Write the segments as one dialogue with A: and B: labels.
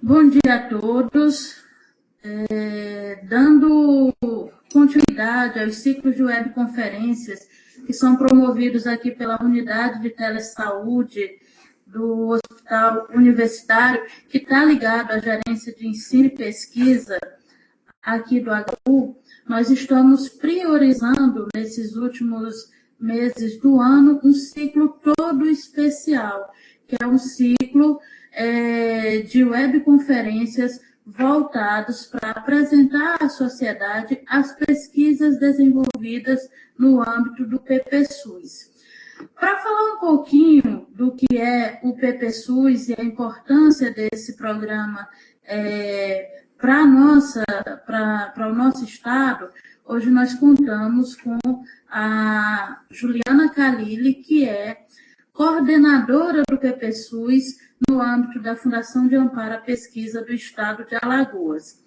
A: Bom dia a todos. Dando continuidade aos ciclos de webconferências que são promovidos aqui pela Unidade de Telesaúde do Hospital Universitário, que está ligado à Gerência de Ensino e Pesquisa aqui do HU, nós estamos priorizando, nesses últimos meses do ano, um ciclo todo especial, que é um ciclo de webconferências voltados para apresentar à sociedade as pesquisas desenvolvidas no âmbito do PPSUS. Para falar um pouquinho do que é o PPSUS e a importância desse programa para o nosso estado, hoje nós contamos com a Juliana Khalili, que é coordenadora do PPSUS no âmbito da Fundação de Amparo à Pesquisa do Estado de Alagoas.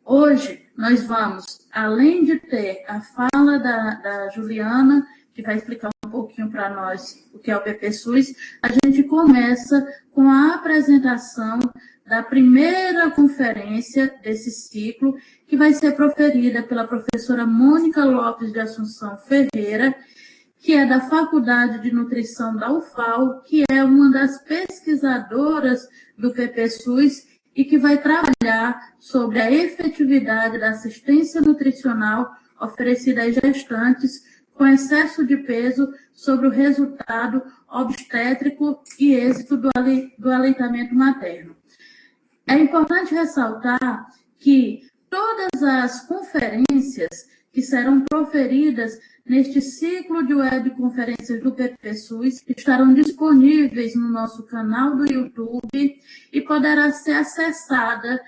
A: Hoje, nós vamos, além de ter a fala da Juliana, que vai explicar um pouquinho para nós o que é o PPSUS, a gente começa com a apresentação da primeira conferência desse ciclo, que vai ser proferida pela professora Mônica Lopes de Assunção Ferreira, que é da Faculdade de Nutrição da UFAL, que é uma das pesquisadoras do PPSUS e que vai trabalhar sobre a efetividade da assistência nutricional oferecida às gestantes com excesso de peso sobre o resultado obstétrico e êxito do aleitamento materno. É importante ressaltar que todas as conferências que serão proferidas neste ciclo de webconferências do PPSUS estarão disponíveis no nosso canal do YouTube e poderá ser acessada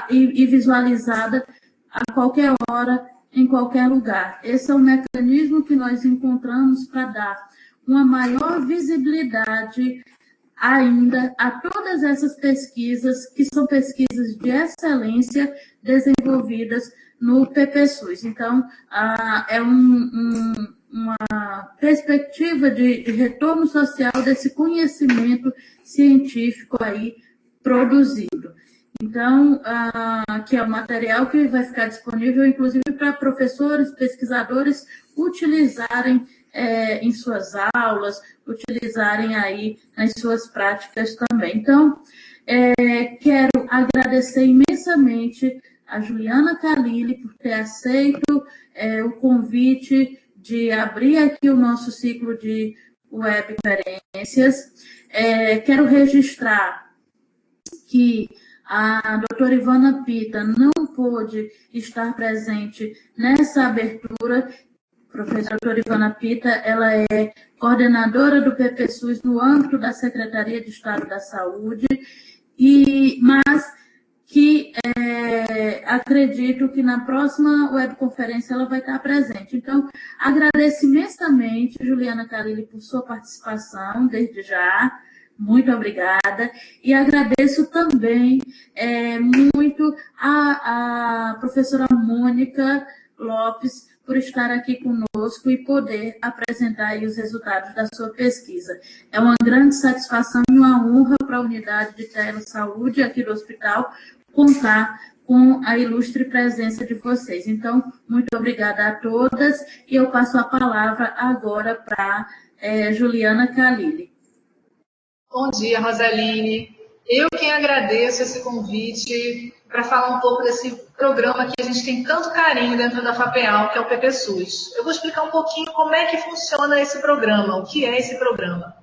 A: e visualizada a qualquer hora, em qualquer lugar. Esse é o mecanismo que nós encontramos para dar uma maior visibilidade ainda a todas essas pesquisas, que são pesquisas de excelência desenvolvidas no PPSUS. Então, é uma perspectiva de retorno social desse conhecimento científico aí produzido. Então, que é um material que vai ficar disponível, inclusive, para professores, pesquisadores utilizarem em suas aulas, utilizarem aí nas suas práticas também. Então, quero agradecer imensamente a Juliana Khalili por ter aceito o convite de abrir aqui o nosso ciclo de webconferências. Quero registrar que a doutora Ivana Pita não pôde estar presente nessa abertura. A professora doutora Ivana Pita, ela é coordenadora do PPSUS no âmbito da Secretaria de Estado da Saúde, mas que acredito que na próxima webconferência ela vai estar presente. Então, agradeço imensamente, Juliana Khalili, por sua participação, desde já. Muito obrigada. E agradeço também muito a professora Mônica Lopes por estar aqui conosco e poder apresentar aí os resultados da sua pesquisa. É uma grande satisfação e uma honra para a Unidade de Telesaúde aqui do hospital contar com a ilustre presença de vocês. Então, muito obrigada a todas e eu passo a palavra agora para Juliana Khalili.
B: Bom dia, Rosaline. Eu quem agradeço esse convite para falar um pouco desse programa que a gente tem tanto carinho dentro da FAPEAL, que é o PPSUS. Eu vou explicar um pouquinho como é que funciona esse programa, o que é esse programa.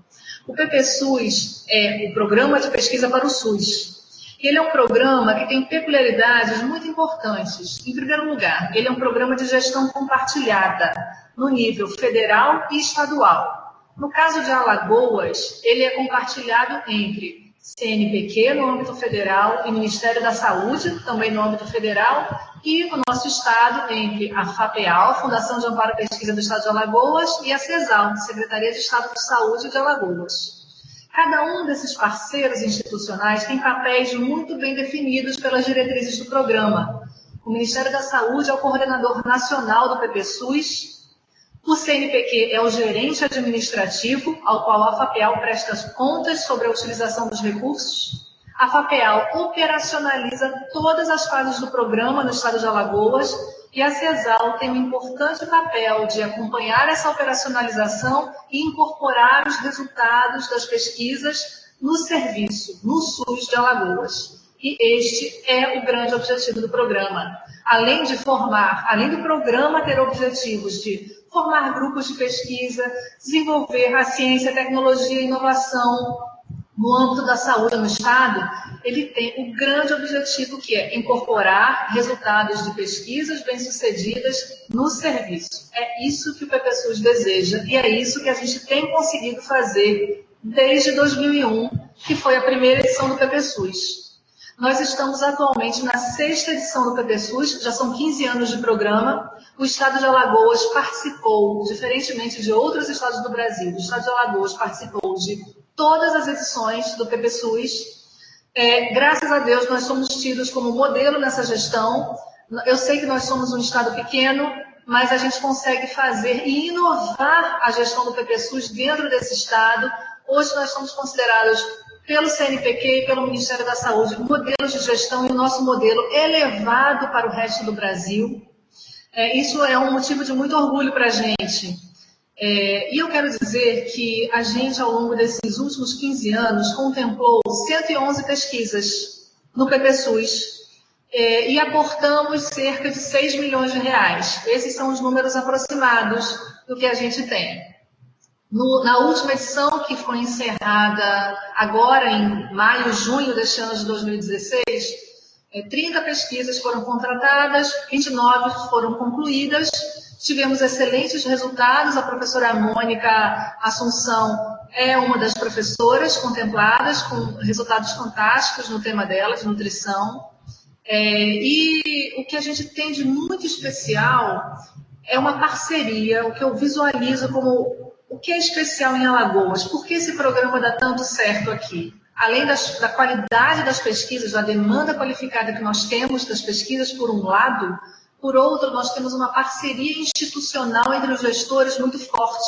B: O PPSUS é o Programa de Pesquisa para o SUS. Ele é um programa que tem peculiaridades muito importantes. Em primeiro lugar, ele é um programa de gestão compartilhada no nível federal e estadual. No caso de Alagoas, ele é compartilhado entre CNPq, no âmbito federal, e Ministério da Saúde, também no âmbito federal, e o nosso estado, entre a FAPEAL, Fundação de Amparo à Pesquisa do Estado de Alagoas, e a CESAL, Secretaria de Estado de Saúde de Alagoas. Cada um desses parceiros institucionais tem papéis muito bem definidos pelas diretrizes do programa. O Ministério da Saúde é o coordenador nacional do PPSUS. O CNPq é o gerente administrativo, ao qual a FAPEAL presta contas sobre a utilização dos recursos. A FAPEAL operacionaliza todas as fases do programa no estado de Alagoas e a CESAL tem um importante papel de acompanhar essa operacionalização e incorporar os resultados das pesquisas no serviço, no SUS de Alagoas. E este é o grande objetivo do programa. Além de formar, além do programa ter objetivos de formar grupos de pesquisa, desenvolver a ciência, tecnologia e inovação no âmbito da saúde no Estado, ele tem o grande objetivo que é incorporar resultados de pesquisas bem-sucedidas no serviço. É isso que o PPSUS deseja e é isso que a gente tem conseguido fazer desde 2001, que foi a primeira edição do PPSUS. Nós estamos atualmente na 6ª edição do PPSUS, já são 15 anos de programa. O Estado de Alagoas participou, diferentemente de outros estados do Brasil, o Estado de Alagoas participou de todas as edições do PPSUS. Graças a Deus, nós somos tidos como modelo nessa gestão. Eu sei que nós somos um estado pequeno, mas a gente consegue fazer e inovar a gestão do PPSUS dentro desse estado. Hoje nós somos considerados pelo CNPq e pelo Ministério da Saúde modelos de gestão e o nosso modelo elevado para o resto do Brasil. Isso é um motivo de muito orgulho para a gente. E eu quero dizer que a gente, ao longo desses últimos 15 anos, contemplou 111 pesquisas no PPSUS e aportamos cerca de 6 milhões de reais. Esses são os números aproximados do que a gente tem. Na última edição, que foi encerrada agora em maio, junho deste ano de 2016, 30 pesquisas foram contratadas, 29 foram concluídas. Tivemos excelentes resultados. A professora Mônica Assunção é uma das professoras contempladas, com resultados fantásticos no tema dela, de nutrição. E o que a gente tem de muito especial é uma parceria, o que eu visualizo como o que é especial em Alagoas. Por que esse programa dá tanto certo aqui? Além da qualidade das pesquisas, da demanda qualificada que nós temos das pesquisas, por um lado, por outro, nós temos uma parceria institucional entre os gestores muito forte.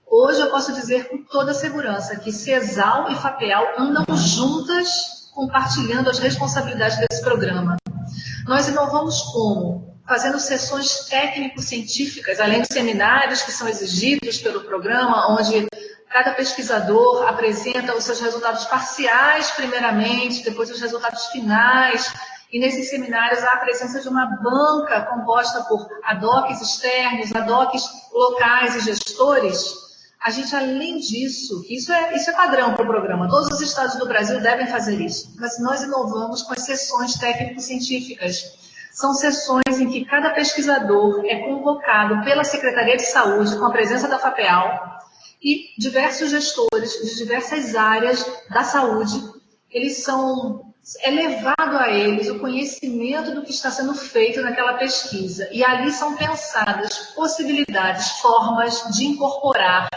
B: Hoje eu posso dizer com toda segurança que CESAL e FAPEAL andam juntas, compartilhando as responsabilidades desse programa. Nós inovamos como? Fazendo sessões técnico-científicas, além dos seminários que são exigidos pelo programa, onde cada pesquisador apresenta os seus resultados parciais, primeiramente, depois os resultados finais. E nesses seminários há a presença de uma banca composta por ADOCs externos, ADOCs locais e gestores. A gente, além disso, isso é padrão para o programa, todos os estados do Brasil devem fazer isso, mas nós inovamos com as sessões técnico-científicas. São sessões em que cada pesquisador é convocado pela Secretaria de Saúde, com a presença da FAPEAL, e diversos gestores de diversas áreas da saúde, é levado a eles o conhecimento do que está sendo feito naquela pesquisa. E ali são pensadas possibilidades, formas de incorporar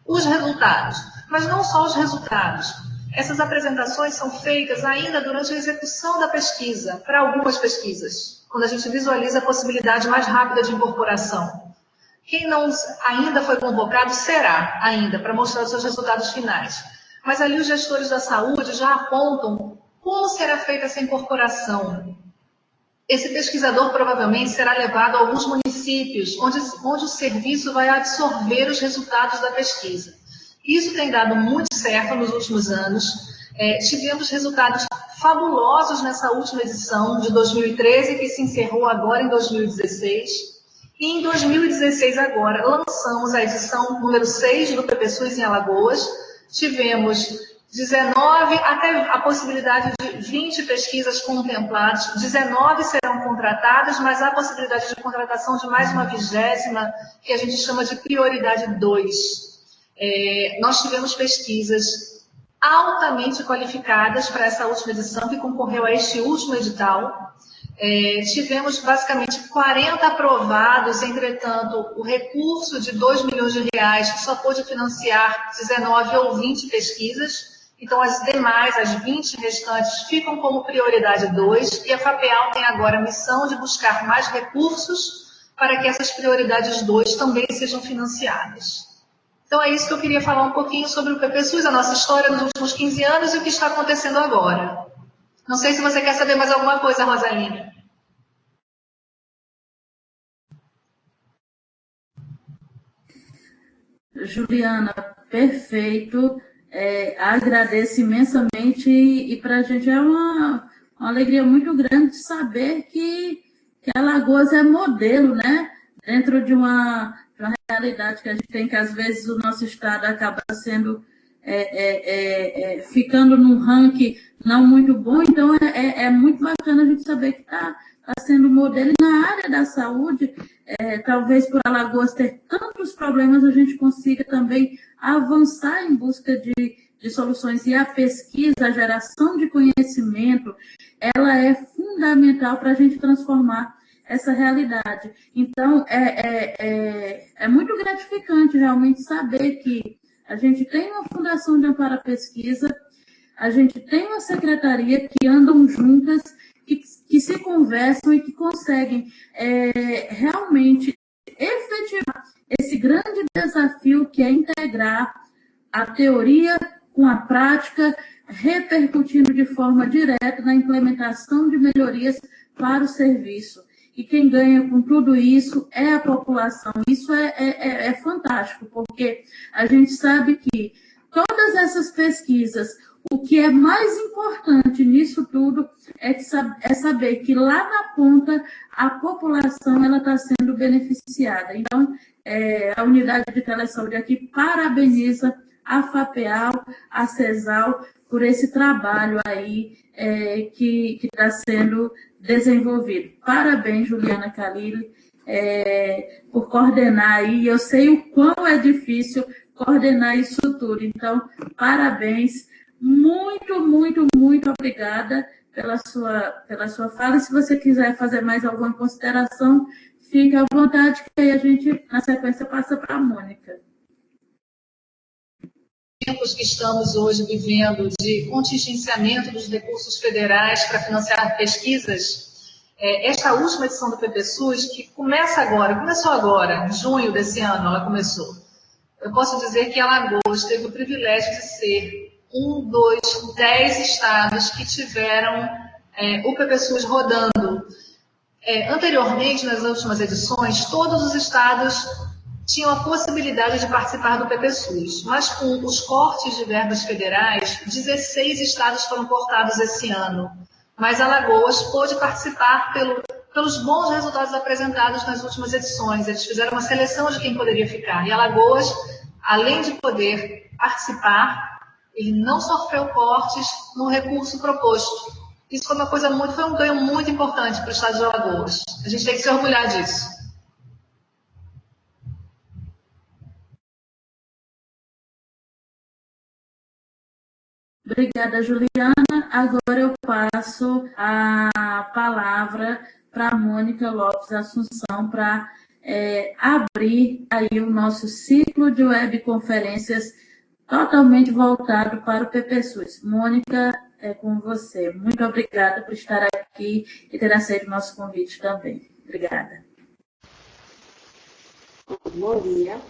B: os resultados, mas não só os resultados. Essas apresentações são feitas ainda durante a execução da pesquisa, para algumas pesquisas, quando a gente visualiza a possibilidade mais rápida de incorporação. Quem não ainda foi convocado será ainda, para mostrar os seus resultados finais. Mas ali os gestores da saúde já apontam como será feita essa incorporação. Esse pesquisador provavelmente será levado a alguns municípios, onde o serviço vai absorver os resultados da pesquisa. Isso tem dado muito certo nos últimos anos. Tivemos resultados fabulosos nessa última edição de 2013, que se encerrou agora em 2016. E em 2016 agora, lançamos a edição número 6 do PPSUS em Alagoas. Tivemos 19, até a possibilidade de 20 pesquisas contempladas. 19 serão contratadas, mas há a possibilidade de contratação de mais uma 20ª, que a gente chama de prioridade 2. Nós tivemos pesquisas altamente qualificadas para essa última edição, que concorreu a este último edital. Tivemos basicamente 40 aprovados, entretanto, o recurso de 2 milhões de reais só pôde financiar 19 ou 20 pesquisas, então as demais, as 20 restantes, ficam como prioridade 2, e a FAPEAL tem agora a missão de buscar mais recursos para que essas prioridades 2 também sejam financiadas. Então é isso que eu queria falar um pouquinho sobre o PPSUS, a nossa história nos últimos 15 anos e o que está acontecendo agora. Não sei se você quer saber mais alguma coisa, Rosalina.
A: Juliana, perfeito. Agradeço imensamente e para a gente é uma alegria muito grande saber que Alagoas é modelo, né? Dentro de uma realidade que a gente tem, que às vezes o nosso estado acaba sendo ficando num ranking não muito bom, então é muito bacana a gente saber que está sendo modelo. E na área da saúde, talvez por Alagoas ter tantos problemas, a gente consiga também avançar em busca de soluções. E a pesquisa, a geração de conhecimento, ela é fundamental para a gente transformar essa realidade. Então, é muito gratificante realmente saber que a gente tem uma fundação de amparo à pesquisa, a gente tem uma secretaria que andam juntas, que se conversam e que conseguem realmente efetivar esse grande desafio que é integrar a teoria com a prática, repercutindo de forma direta na implementação de melhorias para o serviço. E quem ganha com tudo isso é a população. Isso é fantástico, porque a gente sabe que todas essas pesquisas, o que é mais importante nisso tudo é saber que lá na ponta a população está sendo beneficiada. Então, a unidade de telesaúde aqui parabeniza a FAPEAL, a CESAL, por esse trabalho aí que está sendo desenvolvido. Parabéns, Juliana Khalili, por coordenar aí. Eu sei o quão é difícil coordenar isso tudo. Então, parabéns. Muito, muito, muito obrigada pela sua fala. E se você quiser fazer mais alguma consideração, fique à vontade, que aí a gente, na sequência, passa para a Mônica.
B: Tempos que estamos hoje vivendo de contingenciamento dos recursos federais para financiar pesquisas, esta última edição do PPSUS, que começou agora, em junho desse ano, ela começou. Eu posso dizer que Alagoas teve o privilégio de ser 10 estados que tiveram o PPSUS rodando. Anteriormente, nas últimas edições, todos os estados tinham a possibilidade de participar do PPSUS, mas com os cortes de verbas federais, 16 estados foram cortados esse ano, mas Alagoas pôde participar pelos bons resultados apresentados nas últimas edições. Eles fizeram uma seleção de quem poderia ficar, e Alagoas, além de poder participar, ele não sofreu cortes no recurso proposto. Isso foi um ganho muito importante para o estado de Alagoas. A gente tem que se orgulhar disso.
A: Obrigada, Juliana. Agora eu passo a palavra para a Mônica Lopes Assunção para abrir aí o nosso ciclo de webconferências totalmente voltado para o PPSUS. Mônica, é com você. Muito obrigada por estar aqui e ter aceito o nosso convite também. Obrigada.
C: Bom dia.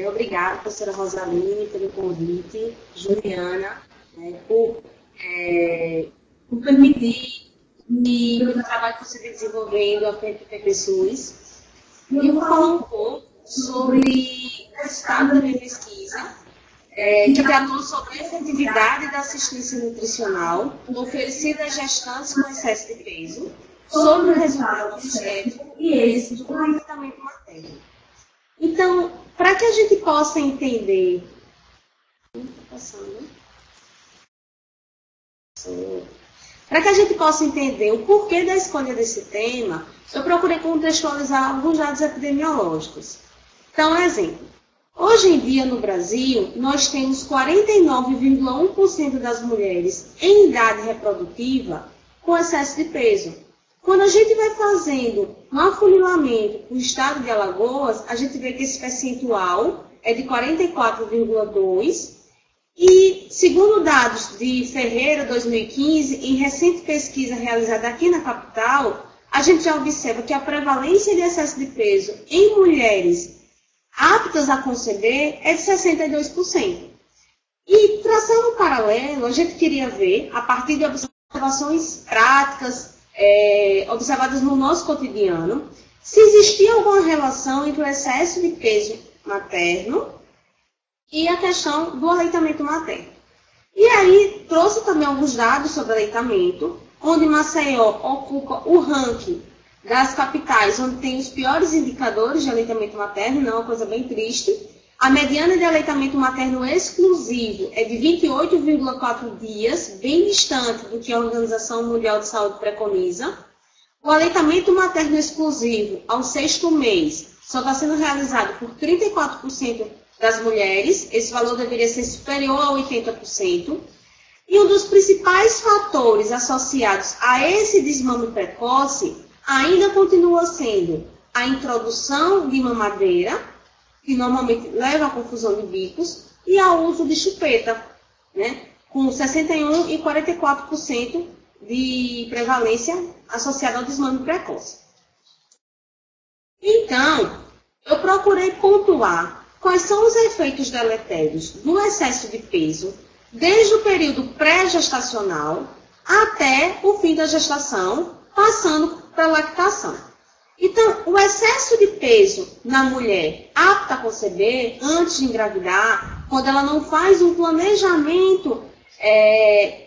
C: Obrigada, professora Rosaline, pelo convite. Juliana, por permitir o trabalho que você vem desenvolvendo à frente do PPSUS. E eu vou falar um pouco sobre o resultado da minha pesquisa, que tratou sobre a efetividade da assistência nutricional oferecida a gestantes com excesso de peso, sobre o resultado obstétrico e êxito do comportamento materno. Então, para que a gente possa entender... Para que a gente possa entender o porquê da escolha desse tema, eu procurei contextualizar alguns dados epidemiológicos. Então, exemplo. Hoje em dia, no Brasil, nós temos 49,1% das mulheres em idade reprodutiva com excesso de peso. Quando a gente vai fazendo um afunilamento para o estado de Alagoas, a gente vê que esse percentual é de 44,2%. E, segundo dados de Ferreira, 2015, em recente pesquisa realizada aqui na capital, a gente já observa que a prevalência de excesso de peso em mulheres aptas a conceber é de 62%. E, traçando um paralelo, a gente queria ver, a partir de observações práticas, observadas no nosso cotidiano, se existia alguma relação entre o excesso de peso materno e a questão do aleitamento materno. E aí, trouxe também alguns dados sobre aleitamento, onde Maceió ocupa o ranking das capitais onde tem os piores indicadores de aleitamento materno, não é uma coisa bem triste. A mediana de aleitamento materno exclusivo é de 28,4 dias, bem distante do que a Organização Mundial de Saúde preconiza. O aleitamento materno exclusivo ao 6º mês só está sendo realizado por 34% das mulheres, esse valor deveria ser superior a 80%. E um dos principais fatores associados a esse desmame precoce ainda continua sendo a introdução de mamadeira, que normalmente leva à confusão de bicos, e ao uso de chupeta, né, com 61% e 44% de prevalência associada ao desmame precoce. Então, eu procurei pontuar quais são os efeitos deletérios do excesso de peso, desde o período pré-gestacional até o fim da gestação, passando para a lactação. Então, o excesso de peso na mulher apta a conceber, antes de engravidar, quando ela não faz um planejamento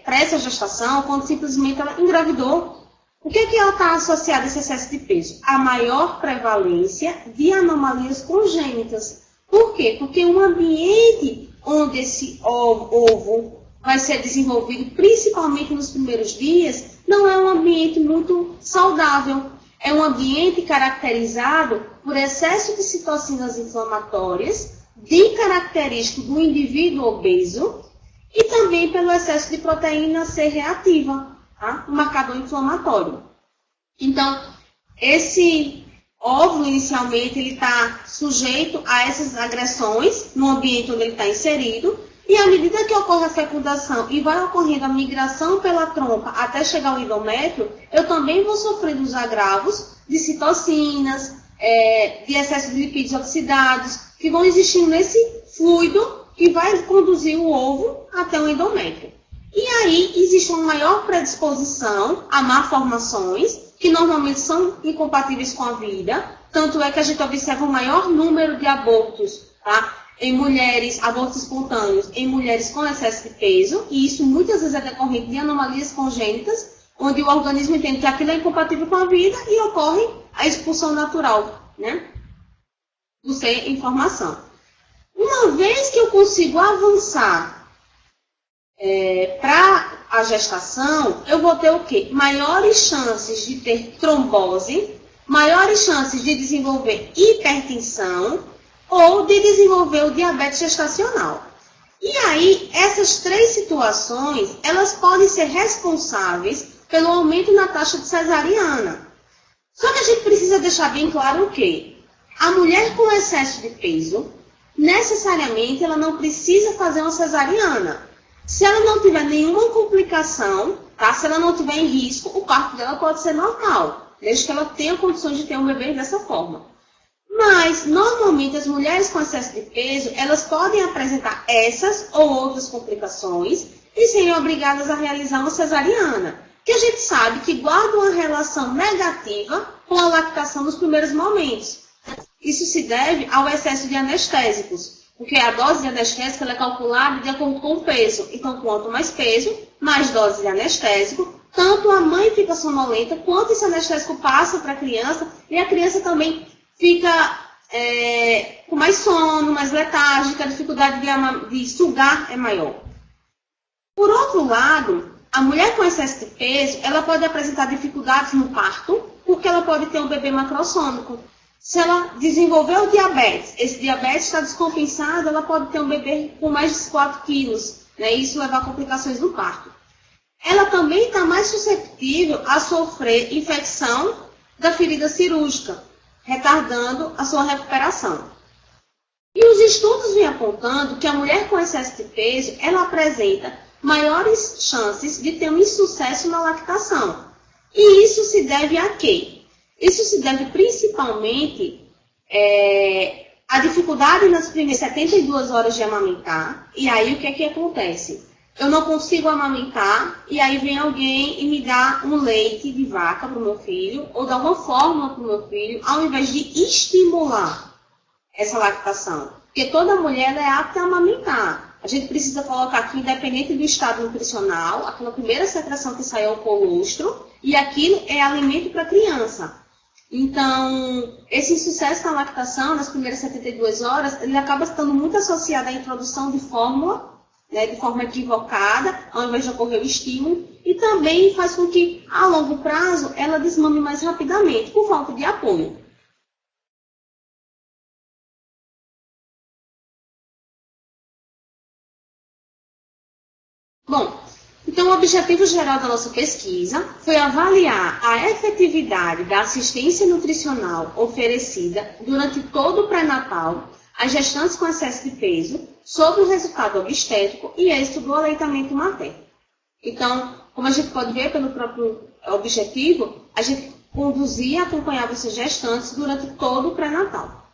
C: para essa gestação, quando simplesmente ela engravidou, o que ela está associada a esse excesso de peso? A maior prevalência de anomalias congênitas. Por quê? Porque um ambiente onde esse ovo vai ser desenvolvido, principalmente nos primeiros dias, não é um ambiente muito saudável. É um ambiente caracterizado por excesso de citocinas inflamatórias, de característico do indivíduo obeso, e também pelo excesso de proteína C reativa, tá? Um marcador inflamatório. Então, esse óvulo, inicialmente, ele está sujeito a essas agressões no ambiente onde ele está inserido, e à medida que ocorre a fecundação e vai ocorrendo a migração pela trompa até chegar ao endométrio, eu também vou sofrendo os agravos de citocinas, de excesso de lipídios oxidados, que vão existindo nesse fluido que vai conduzir o ovo até o endométrio. E aí existe uma maior predisposição a malformações, que normalmente são incompatíveis com a vida, tanto é que a gente observa um maior número de abortos, tá? Em mulheres, abortos espontâneos, em mulheres com excesso de peso, e isso muitas vezes é decorrente de anomalias congênitas, onde o organismo entende que aquilo é incompatível com a vida e ocorre a expulsão natural, né, do ser em formação. Uma vez que eu consigo avançar para a gestação, eu vou ter o quê? Maiores chances de ter trombose, maiores chances de desenvolver hipertensão ou de desenvolver o diabetes gestacional. E aí, essas três situações, elas podem ser responsáveis pelo aumento na taxa de cesariana. Só que a gente precisa deixar bem claro o quê? A mulher com excesso de peso, necessariamente, ela não precisa fazer uma cesariana. Se ela não tiver nenhuma complicação, tá? Se ela não tiver em risco, o parto dela pode ser normal, desde que ela tenha condições de ter um bebê dessa forma. Mas, normalmente, as mulheres com excesso de peso, elas podem apresentar essas ou outras complicações e serem obrigadas a realizar uma cesariana, que a gente sabe que guarda uma relação negativa com a lactação nos primeiros momentos. Isso se deve ao excesso de anestésicos, porque a dose de anestésico ela é calculada de acordo com o peso. Então, quanto mais peso, mais dose de anestésico. Tanto a mãe fica sonolenta, quanto esse anestésico passa para a criança, e a criança também fica com mais sono, mais letárgica, a dificuldade de sugar é maior. Por outro lado, a mulher com excesso de peso, ela pode apresentar dificuldades no parto, porque ela pode ter um bebê macrossômico. Se ela desenvolver o diabetes, esse diabetes está descompensado, ela pode ter um bebê com mais de 4 quilos, né? Isso levar a complicações no parto. Ela também está mais susceptível a sofrer infecção da ferida cirúrgica, retardando a sua recuperação. E os estudos vêm apontando que a mulher com excesso de peso, ela apresenta maiores chances de ter um insucesso na lactação. E isso se deve a quê? Isso se deve principalmente a dificuldade nas primeiras 72 horas de amamentar, e aí o que é que acontece? Eu não consigo amamentar, e aí vem alguém e me dá um leite de vaca para o meu filho, ou dá uma fórmula para o meu filho, ao invés de estimular essa lactação. Porque toda mulher é apta a amamentar. A gente precisa colocar aqui, independente do estado nutricional, aquela primeira secreção que saiu ao colostro, e aquilo é alimento para a criança. Então, esse insucesso na lactação, nas primeiras 72 horas, ele acaba estando muito associado à introdução de fórmula, né, de forma equivocada, ao invés de ocorrer o estímulo, e também faz com que, a longo prazo, ela desmame mais rapidamente, por falta de apoio. Bom, então o objetivo geral da nossa pesquisa foi avaliar a efetividade da assistência nutricional oferecida durante todo o pré-natal às gestantes com excesso de peso sobre o resultado obstétrico e êxito do aleitamento materno. Então, como a gente pode ver pelo próprio objetivo, a gente conduzia e acompanhava essas gestantes durante todo o pré-natal.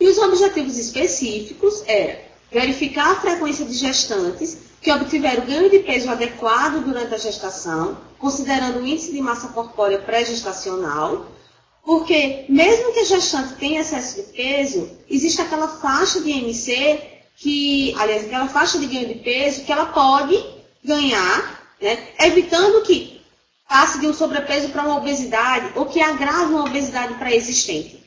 C: E os objetivos específicos eram verificar a frequência de gestantes que obtiveram ganho de peso adequado durante a gestação, considerando o índice de massa corpórea pré-gestacional, porque mesmo que a gestante tenha excesso de peso, existe aquela faixa de IMC, aquela faixa de ganho de peso que ela pode ganhar, né, evitando que passe de um sobrepeso para uma obesidade ou que agrave uma obesidade pré-existente.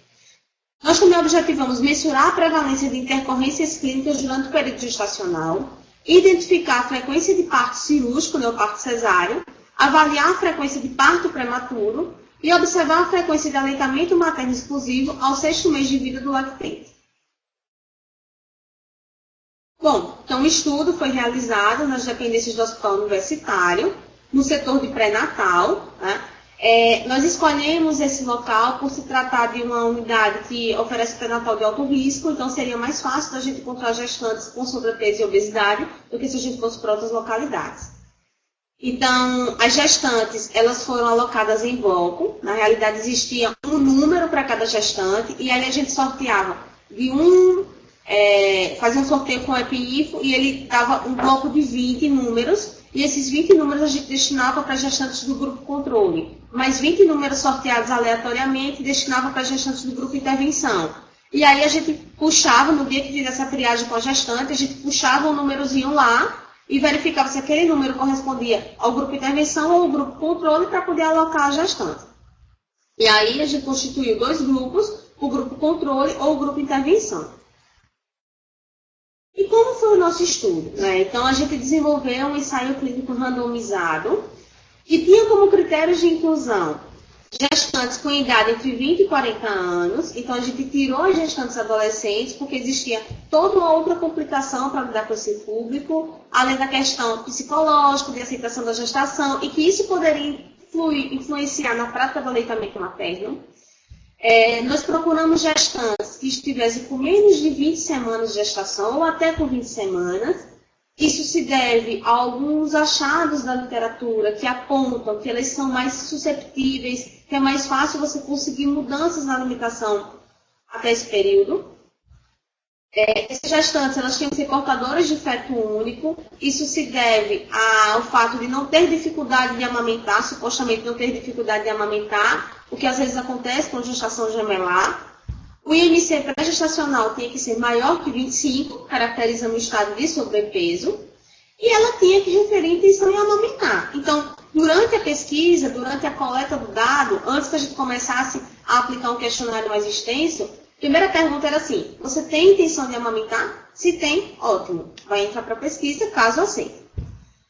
C: Nós também objetivamos mensurar a prevalência de intercorrências clínicas durante o período gestacional, identificar a frequência de parto cirúrgico, né, o parto cesáreo, avaliar a frequência de parto prematuro e observar a frequência de aleitamento materno exclusivo ao 6º mês de vida do lactente. Bom, então o estudo foi realizado nas dependências do Hospital Universitário, no setor de pré-natal, né? Nós escolhemos esse local por se tratar de uma unidade que oferece pré-natal de alto risco, então seria mais fácil da gente encontrar gestantes com sobrepeso e obesidade do que se a gente fosse para outras localidades. Então, as gestantes, elas foram alocadas em bloco, na realidade existia um número para cada gestante, e aí a gente sorteava fazia um sorteio com o EPIFO, e ele dava um bloco de 20 números, e esses 20 números a gente destinava para gestantes do grupo controle, mais 20 números sorteados aleatoriamente destinava para gestantes do grupo intervenção. E aí a gente puxava, no dia que fizesse a triagem com a gestante, a gente puxava um númerozinho lá e verificava se aquele número correspondia ao grupo intervenção ou ao grupo controle para poder alocar a gestante. E aí a gente constituiu 2 grupos, o grupo controle ou o grupo intervenção. E como foi o nosso estudo? Né? Então, a gente desenvolveu um ensaio clínico randomizado que tinha como critérios de inclusão gestantes com idade entre 20 e 40 anos. Então, a gente tirou as gestantes adolescentes porque existia toda uma outra complicação para lidar com esse público, além da questão psicológica, de aceitação da gestação, e que isso poderia influenciar na prática do aleitamento materno. Nós procuramos gestantes que estivessem com menos de 20 semanas de gestação ou até com 20 semanas. Isso se deve a alguns achados da literatura que apontam que elas são mais susceptíveis, que é mais fácil você conseguir mudanças na alimentação até esse período. Essas gestantes, elas tinham que ser portadoras de feto único. Isso se deve ao fato de não ter dificuldade de amamentar, supostamente não ter dificuldade de amamentar, o que às vezes acontece com gestação gemelar. O IMC pré-gestacional tinha que ser maior que 25, caracterizando o estado de sobrepeso. E ela tinha que referir a intenção em amamentar. Então, durante a pesquisa, durante a coleta do dado, antes que a gente começasse a aplicar um questionário mais extenso, a primeira pergunta era assim: você tem intenção de amamentar? Se tem, ótimo. Vai entrar para a pesquisa, caso aceite.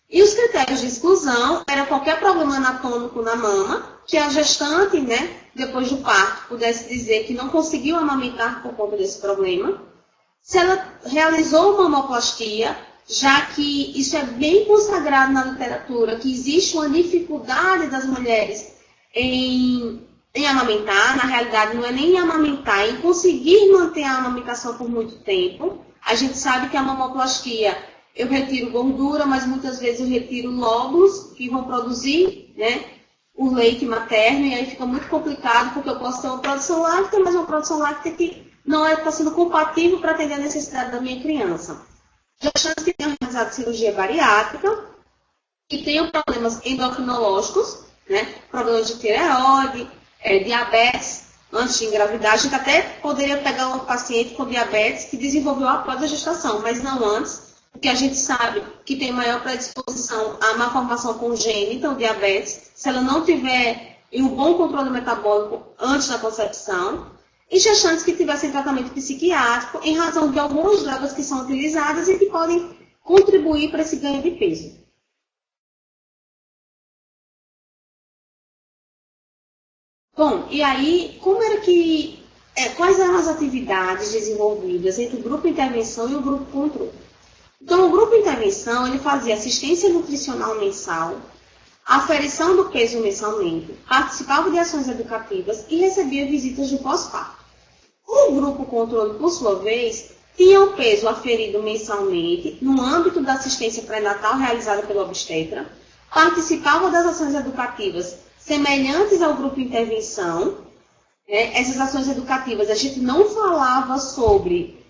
C: E os critérios de exclusão eram qualquer problema anatômico na mama, que a gestante, né, depois do parto, pudesse dizer que não conseguiu amamentar por conta desse problema. Se ela realizou uma mamoplastia, já que isso é bem consagrado na literatura, que existe uma dificuldade das mulheres em amamentar, na realidade não é nem em amamentar, é em conseguir manter a amamentação por muito tempo. A gente sabe que a mamoplastia, eu retiro gordura, mas muitas vezes eu retiro lóbulos que vão produzir, né, o leite materno, e aí fica muito complicado, porque eu posso ter uma produção láctea, mas uma produção láctea que não está sendo compatível para atender a necessidade da minha criança. Gestantes que tenham realizado cirurgia bariátrica, que tenham problemas endocrinológicos, né? Problemas de tireoide, diabetes, antes de engravidar. A gente até poderia pegar um paciente com diabetes que desenvolveu após a gestação, mas não antes, porque a gente sabe que tem maior predisposição a malformação congênita, o diabetes, se ela não tiver um bom controle metabólico antes da concepção, e gestantes que tivessem tratamento psiquiátrico em razão de algumas drogas que são utilizadas e que podem contribuir para esse ganho de peso. Bom, e aí, quais eram as atividades desenvolvidas entre o grupo intervenção e o grupo controle? Então, o grupo intervenção, ele fazia assistência nutricional mensal, aferição do peso mensalmente, participava de ações educativas e recebia visitas de pós-parto. O grupo controle, por sua vez, tinha o peso aferido mensalmente no âmbito da assistência pré-natal realizada pelo obstetra, participava das ações educativas semelhantes ao grupo intervenção. Essas ações educativas, a gente não falava sobre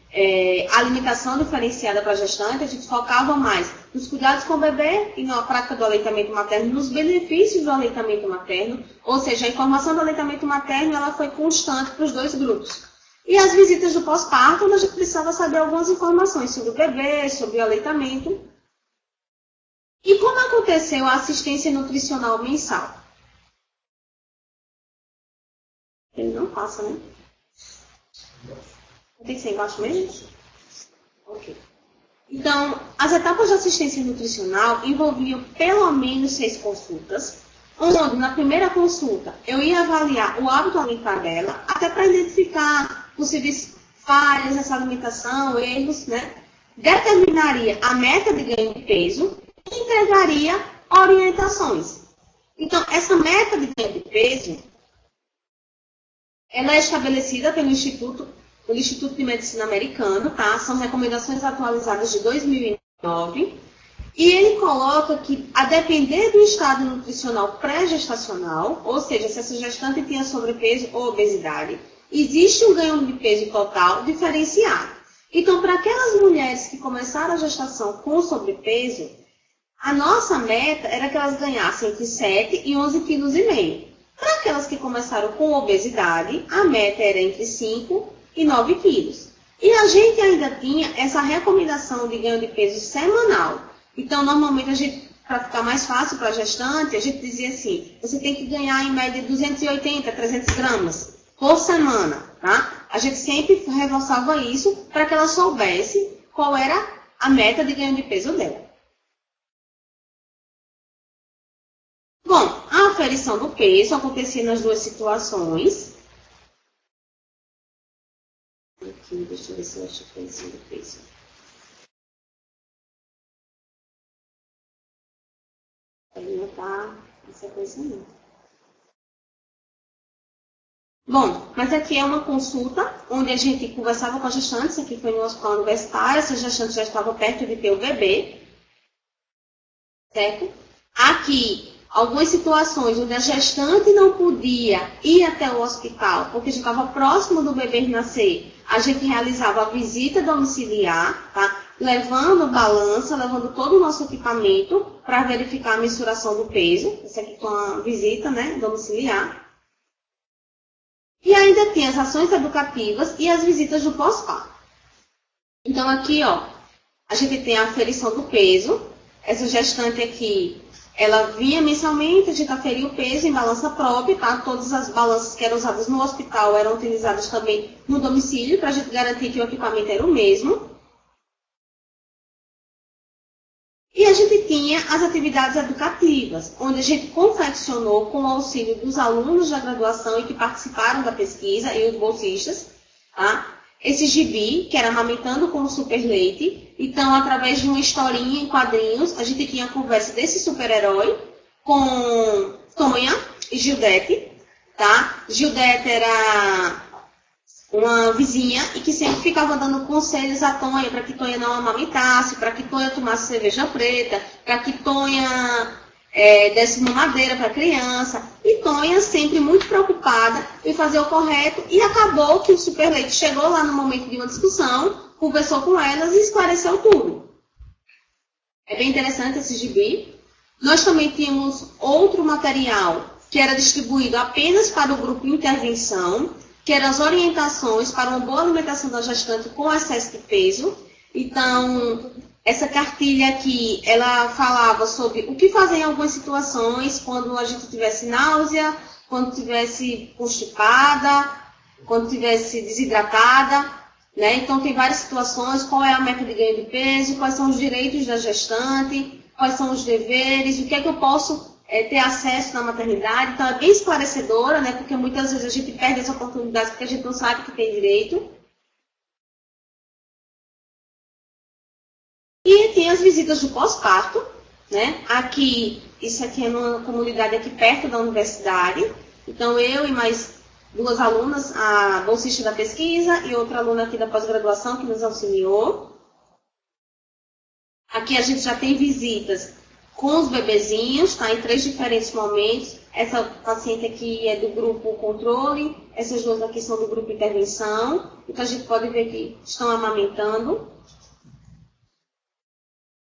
C: alimentação diferenciada para gestante, a gente focava mais nos cuidados com o bebê e na prática do aleitamento materno, nos benefícios do aleitamento materno, ou seja, a informação do aleitamento materno ela foi constante para os dois grupos. E as visitas do pós-parto, onde a gente precisava saber algumas informações sobre o bebê, sobre o aleitamento. E como aconteceu a assistência nutricional mensal? Ele não passa, né? Tem que ser embaixo mesmo? Ok. Então, as etapas de assistência nutricional envolviam pelo menos 6 consultas, onde na primeira consulta eu ia avaliar o hábito alimentar dela, até para identificar possíveis falhas nessa alimentação, erros, né? Determinaria a meta de ganho de peso e entregaria orientações. Então, essa meta de ganho de peso, ela é estabelecida pelo Instituto de Medicina Americano, tá? São recomendações atualizadas de 2009. E ele coloca que, a depender do estado nutricional pré-gestacional, ou seja, se essa gestante tinha sobrepeso ou obesidade, existe um ganho de peso total diferenciado. Então, para aquelas mulheres que começaram a gestação com sobrepeso, a nossa meta era que elas ganhassem entre 7 e 11,5 kg. Para aquelas que começaram com obesidade, a meta era entre 5 e 9 quilos. E a gente ainda tinha essa recomendação de ganho de peso semanal. Então, normalmente, para ficar mais fácil para a gestante, a gente dizia assim, você tem que ganhar em média 280, 300 gramas por semana, tá? A gente sempre reforçava isso para que ela soubesse qual era a meta de ganho de peso dela. Bom, a aferição do peso acontecia nas duas situações. Aqui, deixa eu ver se eu acho a aferição do peso. Ele não está em sequência não. Bom, mas aqui é uma consulta onde a gente conversava com a gestante. Isso aqui foi no hospital universitário. Essa gestante já estava perto de ter o bebê. Certo? Aqui, algumas situações onde a gestante não podia ir até o hospital porque já estava próximo do bebê nascer, a gente realizava a visita domiciliar, tá? Levando balança, levando todo o nosso equipamento para verificar a mensuração do peso. Isso aqui foi uma visita, né, domiciliar. E ainda tem as ações educativas e as visitas do pós-parto. Então aqui, ó, a gente tem a aferição do peso. Essa gestante aqui, ela vinha mensalmente, a gente aferia o peso em balança própria, tá? Todas as balanças que eram usadas no hospital eram utilizadas também no domicílio, para a gente garantir que o equipamento era o mesmo. E a gente tinha as atividades educativas, onde a gente confeccionou com o auxílio dos alunos da graduação e que participaram da pesquisa, e os bolsistas, tá? Esse gibi, que era Amamentando com o Super Leite. Então, através de uma historinha em quadrinhos, a gente tinha a conversa desse super-herói com Tonha e Gildete, tá? Gildete era uma vizinha e que sempre ficava dando conselhos a Tonha para que Tonha não amamentasse, para que Tonha tomasse cerveja preta, para que Tonha desse mamadeira para a criança. E Tonha sempre muito preocupada em fazer o correto. E acabou que o Superleite chegou lá no momento de uma discussão, conversou com elas e esclareceu tudo. É bem interessante esse gibi. Nós também tínhamos outro material que era distribuído apenas para o grupo intervenção, que eram as orientações para uma boa alimentação da gestante com excesso de peso. Então, essa cartilha aqui, ela falava sobre o que fazer em algumas situações, quando a gente tivesse náusea, quando tivesse constipada, quando tivesse desidratada, né? Então, tem várias situações, qual é a meta de ganho de peso, quais são os direitos da gestante, quais são os deveres, o que é que eu posso ter acesso na maternidade. Então, é bem esclarecedora, né? Porque muitas vezes a gente perde essa oportunidade porque a gente não sabe que tem direito. E tem as visitas do pós-parto, né? Aqui, isso aqui é numa comunidade aqui perto da universidade. Então, eu e mais 2 alunas, a bolsista da pesquisa e outra aluna aqui da pós-graduação que nos auxiliou. Aqui a gente já tem visitas com os bebezinhos, tá? Em 3 diferentes momentos. Essa paciente aqui é do grupo controle, essas 2 aqui são do grupo intervenção. Então, a gente pode ver que estão amamentando.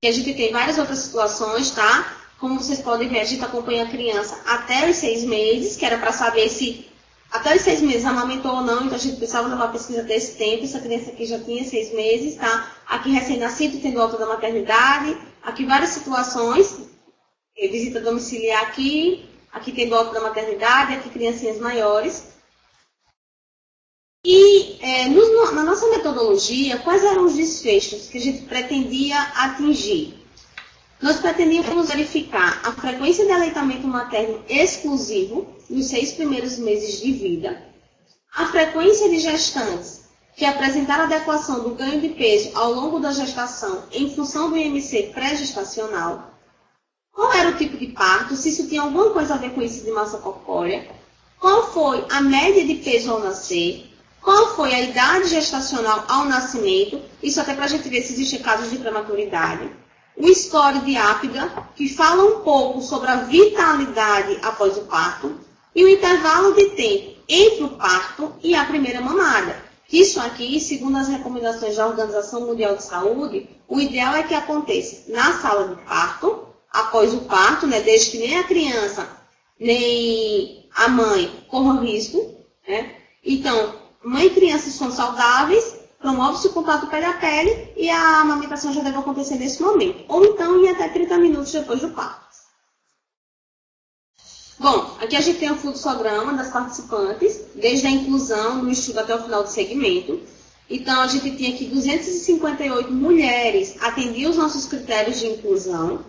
C: E a gente tem várias outras situações, tá? Como vocês podem ver, a gente acompanha a criança até os 6 meses, que era para saber se até os 6 meses amamentou ou não, então a gente precisava de uma pesquisa desse tempo. Essa criança aqui já tinha 6 meses, tá? Aqui recém-nascido tendo alta da maternidade, aqui várias situações, visita domiciliar aqui tendo alta da maternidade, aqui criancinhas maiores. E na nossa metodologia, quais eram os desfechos que a gente pretendia atingir? Nós pretendíamos verificar a frequência de aleitamento materno exclusivo nos 6 primeiros meses de vida, a frequência de gestantes que apresentaram adequação do ganho de peso ao longo da gestação em função do IMC pré-gestacional, qual era o tipo de parto, se isso tinha alguma coisa a ver com índice de massa corpórea, qual foi a média de peso ao nascer, qual foi a idade gestacional ao nascimento, isso até para a gente ver se existem casos de prematuridade, o score de Apgar, que fala um pouco sobre a vitalidade após o parto, e o intervalo de tempo entre o parto e a primeira mamada. Isso aqui, segundo as recomendações da Organização Mundial de Saúde, o ideal é que aconteça na sala de parto, após o parto, né, desde que nem a criança, nem a mãe corram risco, né? Então, mãe e criança são saudáveis, promove-se o contato pele a pele e a amamentação já deve acontecer nesse momento. Ou então em até 30 minutos depois do parto. Bom, aqui a gente tem o fluxograma das participantes, desde a inclusão no estudo até o final do segmento. Então, a gente tinha aqui 258 mulheres atendiam os nossos critérios de inclusão.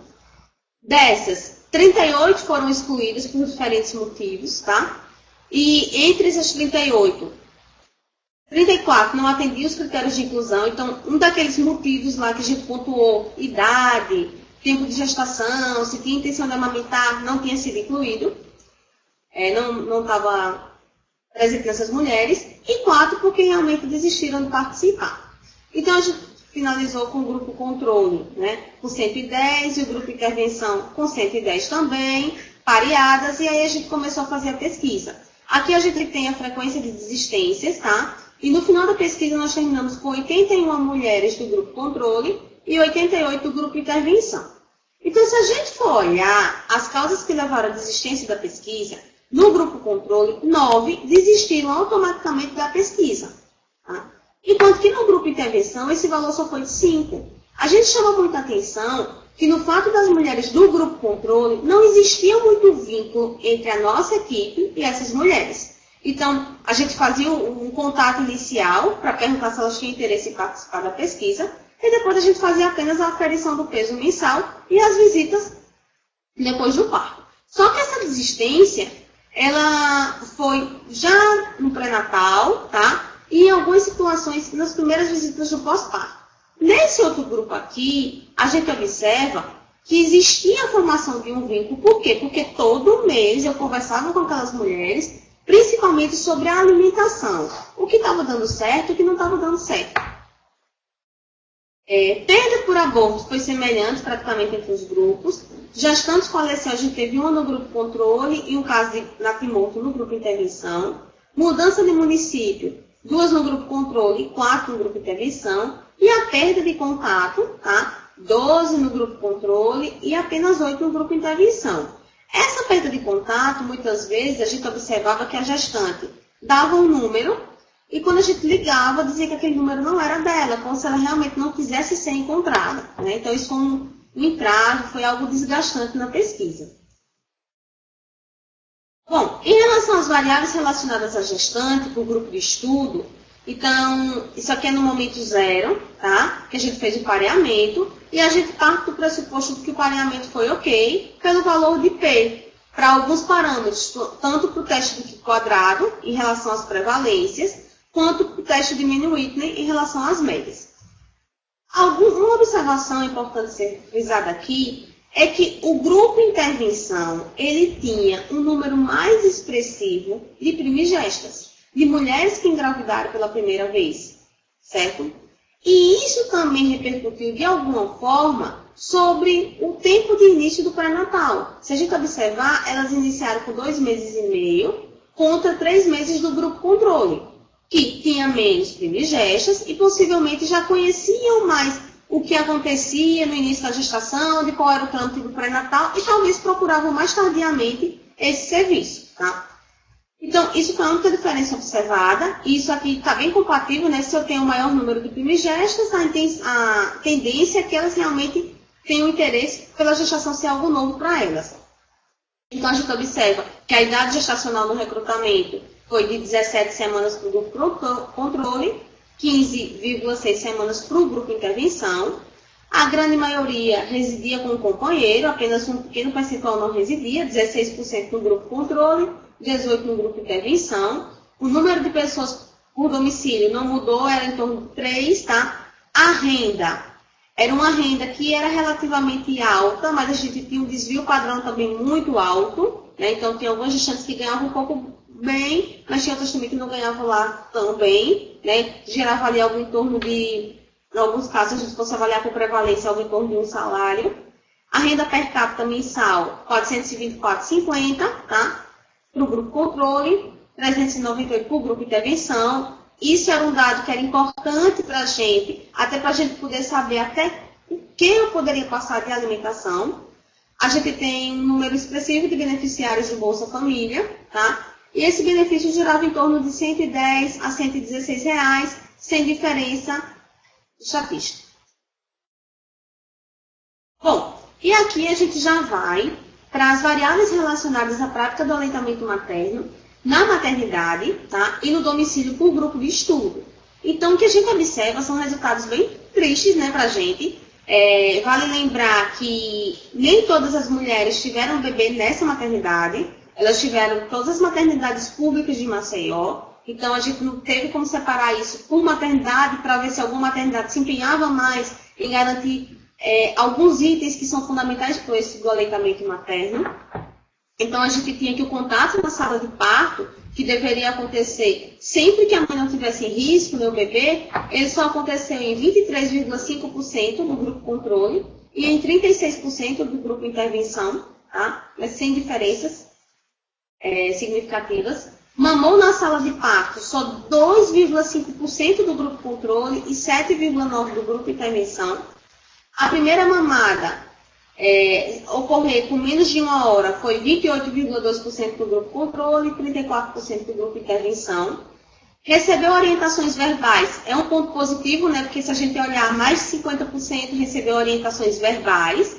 C: Dessas, 38 foram excluídas por diferentes motivos, tá? E entre essas 38, 34 não atendiam os critérios de inclusão. Então, um daqueles motivos lá que a gente pontuou, idade, tempo de gestação, se tinha intenção de amamentar, não tinha sido incluído. Não estava presente nessas mulheres. E 4 porque realmente desistiram de participar. Então, a gente finalizou com o grupo controle, né, com 110, e o grupo intervenção com 110 também, pareadas, e aí a gente começou a fazer a pesquisa. Aqui a gente tem a frequência de desistências, tá? E no final da pesquisa nós terminamos com 81 mulheres do grupo controle e 88 do grupo intervenção. Então, se a gente for olhar as causas que levaram à desistência da pesquisa, no grupo controle, 9 desistiram automaticamente da pesquisa. Tá? Enquanto que no grupo intervenção, esse valor só foi de 5. A gente chama muita atenção que no fato das mulheres do grupo controle, não existia muito vínculo entre a nossa equipe e essas mulheres. Então, a gente fazia um contato inicial para perguntar se elas tinham interesse em participar da pesquisa, e depois a gente fazia apenas a aferição do peso mensal e as visitas depois do parto. Só que essa desistência, ela foi já no pré-natal, tá? E em algumas situações, nas primeiras visitas do pós-parto. Nesse outro grupo aqui, a gente observa que existia a formação de um vínculo. Por quê? Porque todo mês eu conversava com aquelas mulheres, principalmente sobre a alimentação. O que estava dando certo e o que não estava dando certo. Perda por aborto foi semelhante praticamente entre os grupos. Gestantes com ALC, a gente teve uma no grupo controle e um caso de natimorto no grupo intervenção. Mudança de município, 2 no grupo controle e 4 no grupo intervenção. E a perda de contato, tá? 12 no grupo controle e apenas 8 no grupo intervenção. Essa perda de contato, muitas vezes, a gente observava que a gestante dava um número e quando a gente ligava, dizia que aquele número não era dela, como se ela realmente não quisesse ser encontrada, né? Então, isso foi um entrave, foi algo desgastante na pesquisa. Bom, em relação às variáveis relacionadas à gestante, para o grupo de estudo, então, isso aqui é no momento 0, tá? Que a gente fez o pareamento e a gente parte do pressuposto de que o pareamento foi ok pelo valor de P, para alguns parâmetros, tanto para o teste do quadrado, em relação às prevalências, quanto para o teste de Mini-Whitney, em relação às médias. Uma observação importante ser frisada aqui é que o grupo intervenção, ele tinha um número mais expressivo de primigestas, de mulheres que engravidaram pela primeira vez, certo? E isso também repercutiu de alguma forma sobre o tempo de início do pré-natal. Se a gente observar, elas iniciaram com 2 meses e meio contra 3 meses do grupo controle, que tinha menos primigestas e possivelmente já conheciam mais o que acontecia no início da gestação, de qual era o trâmite do pré-natal e talvez procuravam mais tardiamente esse serviço, tá? Então, isso foi a única diferença observada. E isso aqui está bem compatível, né? Se eu tenho um maior número de primigestas, a tendência é que elas realmente tenham interesse pela gestação ser algo novo para elas. Então, a gente observa que a idade gestacional no recrutamento foi de 17 semanas para o grupo controle, 15,6 semanas para o grupo intervenção. A grande maioria residia com o companheiro, apenas um pequeno percentual não residia, 16% no grupo controle, 18% no grupo intervenção. O número de pessoas por domicílio não mudou, era em torno de 3, tá? A renda era uma renda que era relativamente alta, mas a gente tinha um desvio padrão também muito alto, né? Então, tinha algumas gestantes que ganhavam um pouco bem, mas tinha outras também que não ganhavam lá tão bem, né? Gerava ali algo em torno de, em alguns casos, a gente fosse avaliar com prevalência, algo em torno de um salário. A renda per capita mensal, 424,50, tá? Para o grupo controle, 398 para o grupo intervenção. Isso era um dado que era importante para a gente, até para a gente poder saber até o que eu poderia passar de alimentação. A gente tem um número expressivo de beneficiários de Bolsa Família, tá? E esse benefício girava em torno de R$ 110 a R$ 116, reais, sem diferença estatística. Bom, e aqui a gente já vai para as variáveis relacionadas à prática do aleitamento materno na maternidade, tá? E no domicílio por grupo de estudo. Então, o que a gente observa são resultados bem tristes, né, para a gente. Vale lembrar que nem todas as mulheres tiveram bebê nessa maternidade. Elas tiveram todas as maternidades públicas de Maceió. Então, a gente não teve como separar isso por maternidade para ver se alguma maternidade se empenhava mais em garantir alguns itens que são fundamentais para esse do aleitamento materno. Então, a gente tinha que o contato na sala de parto, que deveria acontecer sempre que a mãe não tivesse risco, né, o bebê, ele só aconteceu em 23,5% do grupo controle e em 36% do grupo intervenção, tá? Mas sem diferenças significativas. Mamou na sala de parto só 2,5% do grupo controle e 7,9% do grupo intervenção. A primeira mamada ocorrer com menos de 1 hora foi 28,2% do grupo controle e 34% do grupo intervenção. Recebeu orientações verbais, é um ponto positivo, né? Porque se a gente olhar, mais de 50% recebeu orientações verbais.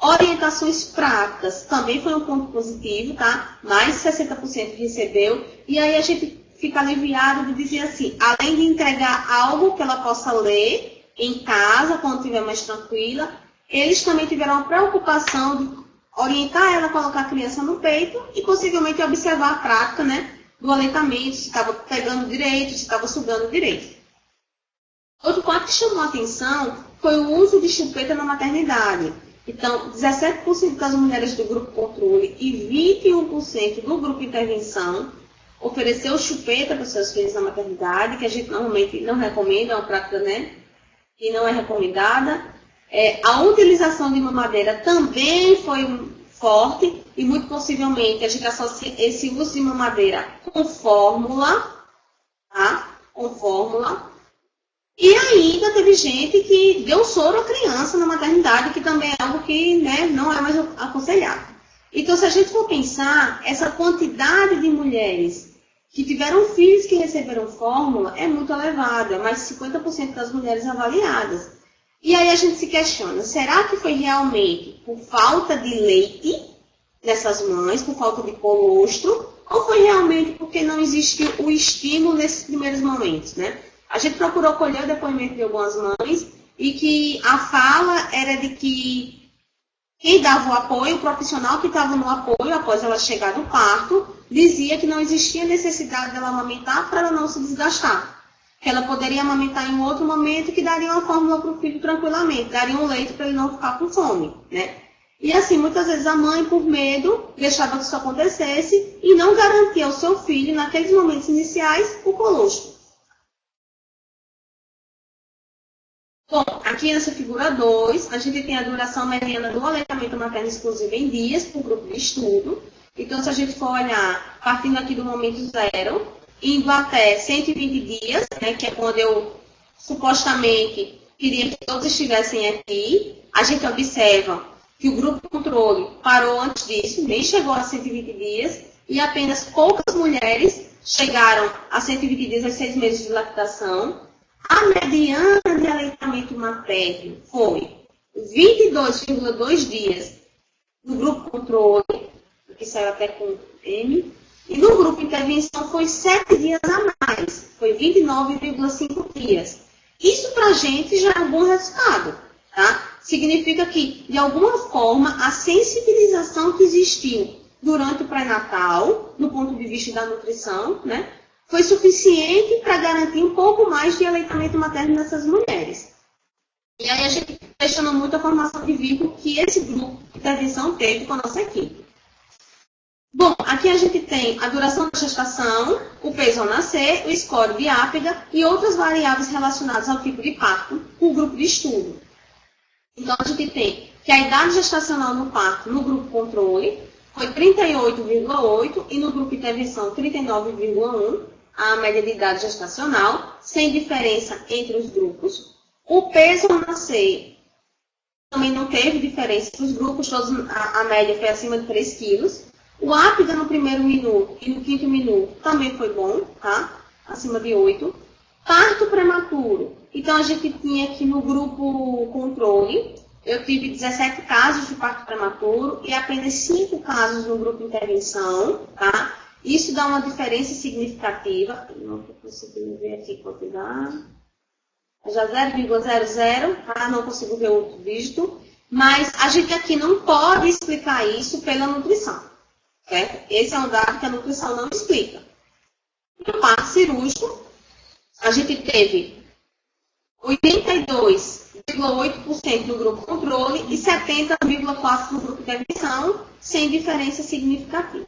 C: Orientações práticas também foi um ponto positivo, tá? Mais de 60% recebeu. E aí a gente fica aliviado de dizer assim, além de entregar algo que ela possa ler em casa, quando estiver mais tranquila, eles também tiveram a preocupação de orientar ela a colocar a criança no peito e possivelmente observar a prática, né, do aleitamento, se estava pegando direito, se estava sugando direito. Outro ponto que chamou a atenção foi o uso de chupeta na maternidade. Então, 17% das mulheres do grupo controle e 21% do grupo intervenção ofereceu chupeta para seus filhos na maternidade, que a gente normalmente não recomenda, é uma prática, né, que não é recomendada. A utilização de mamadeira também foi forte e muito possivelmente a gente associa esse uso de mamadeira com fórmula, tá? Com fórmula. E ainda teve gente que deu soro à criança na maternidade, que também é algo que, né, não é mais aconselhado. Então, se a gente for pensar, essa quantidade de mulheres que tiveram filhos que receberam fórmula é muito elevada, mais de 50% das mulheres avaliadas. E aí a gente se questiona, será que foi realmente por falta de leite nessas mães, por falta de colostro, ou foi realmente porque não existiu o estímulo nesses primeiros momentos, né? A gente procurou colher o depoimento de algumas mães e que a fala era de que quem dava o apoio, o profissional que estava no apoio após ela chegar do parto, dizia que não existia necessidade dela amamentar para ela não se desgastar. Que ela poderia amamentar em um outro momento que daria uma fórmula para o filho tranquilamente, daria um leite para ele não ficar com fome, né? E assim, muitas vezes a mãe, por medo, deixava que isso acontecesse e não garantia ao seu filho, naqueles momentos iniciais, o colostro. Bom, aqui nessa figura 2, a gente tem a duração mediana do aleitamento materno exclusivo em dias, por grupo de estudo. Então, se a gente for olhar, partindo aqui do momento 0, indo até 120 dias, né, que é quando eu supostamente queria que todos estivessem aqui, a gente observa que o grupo controle parou antes disso, nem chegou a 120 dias, e apenas poucas mulheres chegaram a 120 dias aos 6 meses de lactação. A mediana de aleitamento materno foi 22,2 dias no grupo controle, que saiu até com M, e no grupo intervenção foi 7 dias a mais, foi 29,5 dias. Isso para a gente já é um bom resultado, tá? Significa que, de alguma forma, a sensibilização que existiu durante o pré-natal, do ponto de vista da nutrição, né, foi suficiente para garantir um pouco mais de aleitamento materno nessas mulheres. E aí a gente questiona muito a formação de vínculo que esse grupo de intervenção teve com a nossa equipe. Bom, aqui a gente tem a duração da gestação, o peso ao nascer, o score de Apgar e outras variáveis relacionadas ao tipo de parto, com o grupo de estudo. Então, a gente tem que a idade gestacional no parto, no grupo controle, foi 38,8 e no grupo de intervenção 39,1, a média de idade gestacional, sem diferença entre os grupos. O peso ao nascer também não teve diferença entre os grupos, todos, a média foi acima de 3 quilos. O Apgar no primeiro minuto e no quinto minuto também foi bom, tá? Acima de 8. Parto prematuro. Então, a gente tinha aqui no grupo controle, eu tive 17 casos de parto prematuro e apenas 5 casos no grupo intervenção, tá? Isso dá uma diferença significativa. Não estou conseguindo ver aqui quanto dá. Já 0,00, tá? Não consigo ver outro dígito. Mas a gente aqui não pode explicar isso pela nutrição, certo? Esse é um dado que a nutrição não explica. No parto cirúrgico, a gente teve 82,8% no grupo controle e 70,4% no grupo de intervenção, sem diferença significativa.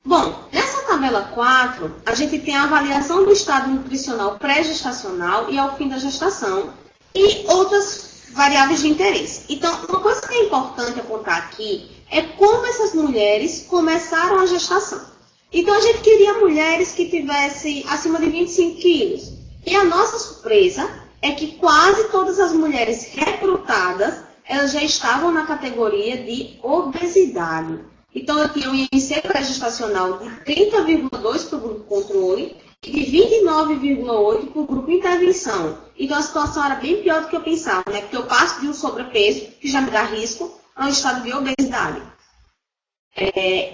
C: Bom, nessa tabela 4, a gente tem a avaliação do estado nutricional pré-gestacional e ao fim da gestação e outras variáveis de interesse. Então, uma coisa que é importante apontar aqui é como essas mulheres começaram a gestação. Então, a gente queria mulheres que tivessem acima de 25 quilos. E a nossa surpresa é que quase todas as mulheres recrutadas, elas já estavam na categoria de obesidade. Então, eu tinha um IMC pré-gestacional de 30,2 para o grupo controle e de 29,8 para o grupo intervenção. Então, a situação era bem pior do que eu pensava, né? Porque eu passo de um sobrepeso, que já me dá risco, a um estado de obesidade.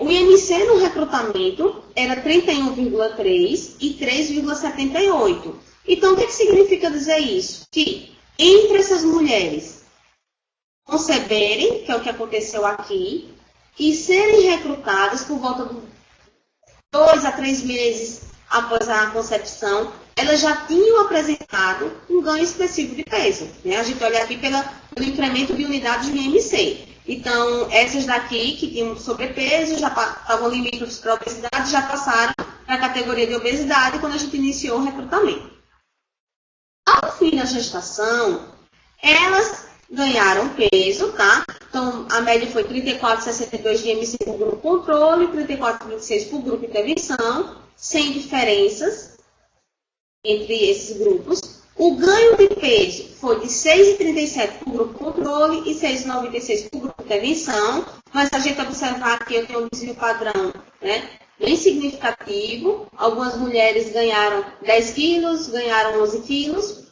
C: O IMC no recrutamento era 31,3 e 3,78. Então, o que significa dizer isso? Que entre essas mulheres conceberem, que é o que aconteceu aqui, e serem recrutadas por volta de 2 a 3 meses após a concepção, elas já tinham apresentado um ganho expressivo de peso, né? A gente olha aqui pelo incremento de unidades de IMC. Então, essas daqui que tinham sobrepeso, já estavam limítrofes para obesidade, já passaram para a categoria de obesidade quando a gente iniciou o recrutamento. ao fim da gestação, elas ganharam peso, tá? Então, a média foi 34,62 de IMC para o grupo controle, 34,26 para o grupo intervenção, sem diferenças entre esses grupos. O ganho de peso foi de 6,37 para o grupo controle e 6,96 para o grupo intervenção, mas a gente observar que eu tenho um desvio padrão, né, bem significativo. Algumas mulheres ganharam 10 quilos, ganharam 11 quilos,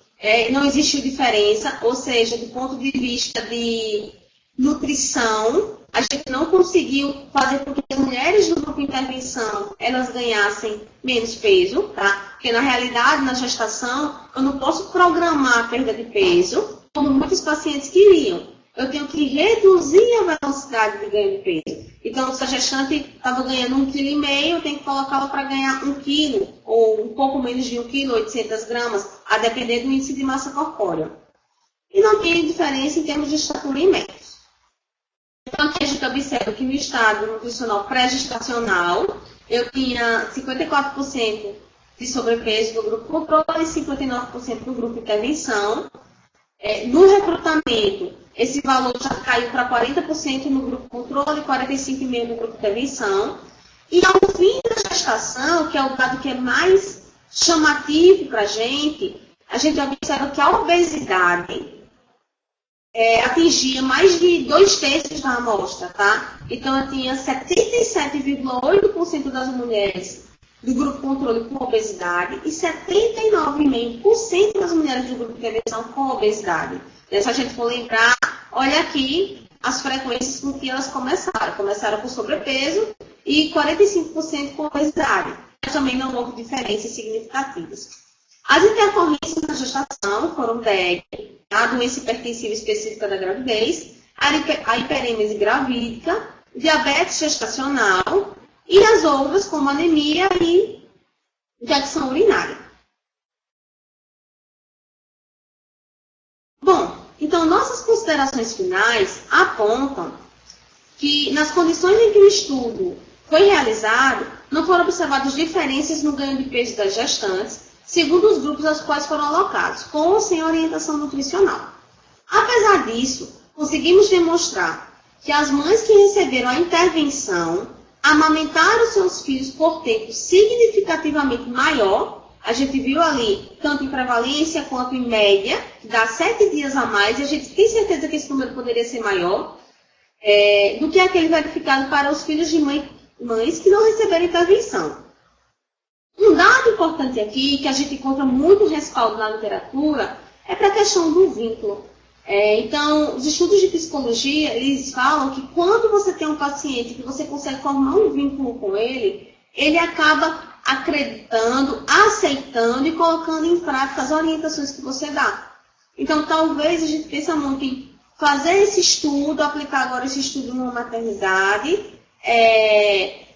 C: não existiu diferença, ou seja, do ponto de vista de nutrição, a gente não conseguiu fazer com que as mulheres do grupo intervenção, elas ganhassem menos peso, tá? Porque na realidade, na gestação, eu não posso programar a perda de peso, como muitos pacientes queriam. Eu tenho que reduzir a velocidade de ganho de peso. Então, se a gestante estava ganhando 1,5 kg, eu tenho que colocá-la para ganhar 1 kg, ou um pouco menos de 1 kg, 800 gramas, a depender do índice de massa corpórea. E não tem diferença em termos de estatura e metros. Então, aqui a gente observa que no estado nutricional pré-gestacional, eu tinha 54% de sobrepeso no grupo controle e 59% no grupo intervenção. No recrutamento, esse valor já caiu para 40% no grupo controle e 45,5% no grupo intervenção. E ao fim da gestação, que é o dado que é mais chamativo para a gente observa que a obesidade atingia mais de 2/3 da amostra, tá? Então, eu tinha 77,8% das mulheres do grupo controle com obesidade e 79,5% das mulheres do grupo de intervenção com obesidade. Se a gente for lembrar, olha aqui as frequências com que elas começaram. Começaram com sobrepeso e 45% com obesidade. Mas também não houve diferenças significativas. As intercorrências na gestação foram DEG, a doença hipertensiva específica da gravidez, a hiperêmese gravídica, diabetes gestacional e as outras como anemia e infecção urinária. Bom, então nossas considerações finais apontam que nas condições em que o estudo foi realizado, não foram observadas diferenças no ganho de peso das gestantes, segundo os grupos aos quais foram alocados, com ou sem orientação nutricional. Apesar disso, conseguimos demonstrar que as mães que receberam a intervenção amamentaram seus filhos por tempo significativamente maior. A gente viu ali, tanto em prevalência quanto em média, que dá 7 dias a mais, e a gente tem certeza que esse número poderia ser maior, do que aquele verificado para os filhos de mães que não receberam intervenção. Um dado importante aqui, que a gente encontra muito respaldo na literatura, é para a questão do vínculo. Então, os estudos de psicologia, eles falam que quando você tem um paciente que você consegue formar um vínculo com ele, ele acaba acreditando, aceitando e colocando em prática as orientações que você dá. Então, talvez a gente pense muito em fazer esse estudo, aplicar agora esse estudo numa maternidade,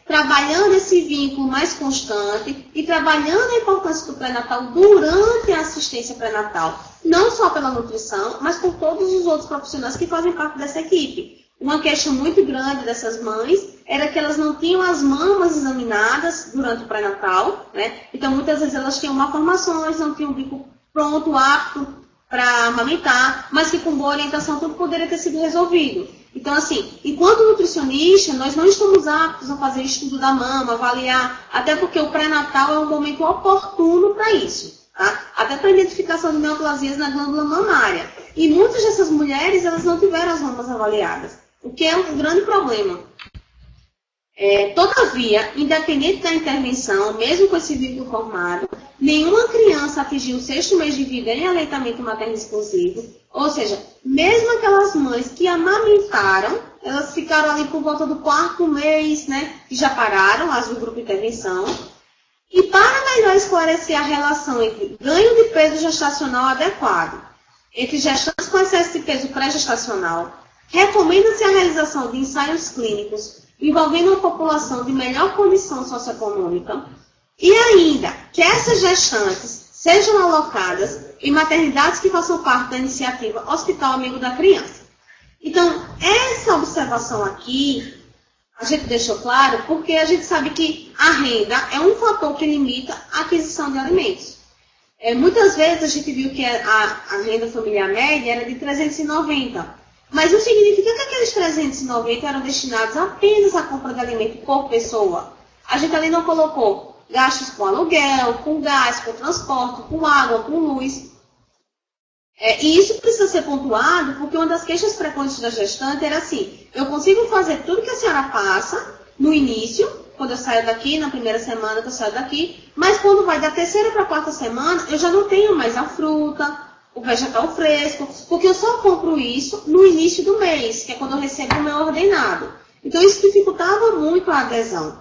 C: trabalhando esse vínculo mais constante e trabalhando a importância do pré-natal durante a assistência pré-natal, não só pela nutrição, mas por todos os outros profissionais que fazem parte dessa equipe. Uma queixa muito grande dessas mães era que elas não tinham as mamas examinadas durante o pré-natal, né? Então, muitas vezes elas tinham malformações, não tinham o bico pronto, apto para amamentar, mas que com boa orientação tudo poderia ter sido resolvido. Então, assim, enquanto nutricionista, nós não estamos aptos a fazer estudo da mama, avaliar, até porque o pré-natal é um momento oportuno para isso, tá? Até para a identificação de neoplasias na glândula mamária. E muitas dessas mulheres, elas não tiveram as mamas avaliadas, o que é um grande problema. Todavia, independente da intervenção, mesmo com esse vínculo formado, nenhuma criança atingiu o 6º mês de vida em aleitamento materno exclusivo, ou seja, mesmo aquelas mães que amamentaram, elas ficaram ali por volta do 4º mês, né, que já pararam, as do grupo de intervenção. E para melhor esclarecer a relação entre ganho de peso gestacional adequado, entre gestantes com excesso de peso pré-gestacional, recomenda-se a realização de ensaios clínicos envolvendo a população de melhor condição socioeconômica e ainda que essas gestantes sejam alocadas em maternidades que façam parte da iniciativa Hospital Amigo da Criança. Então, essa observação aqui, a gente deixou claro porque a gente sabe que a renda é um fator que limita a aquisição de alimentos. Muitas vezes a gente viu que a renda familiar média era de 390, mas não significa que aqueles 390 eram destinados apenas à compra de alimento por pessoa. A gente ali não colocou gastos com aluguel, com gás, com transporte, com água, com luz. E isso precisa ser pontuado, porque uma das queixas frequentes da gestante era assim: eu consigo fazer tudo que a senhora passa no início, quando eu saio daqui, na primeira semana que eu saio daqui, mas quando vai da terceira para a quarta semana, eu já não tenho mais a fruta, o vegetal fresco, porque eu só compro isso no início do mês, que é quando eu recebo o meu ordenado. Então, isso dificultava muito a adesão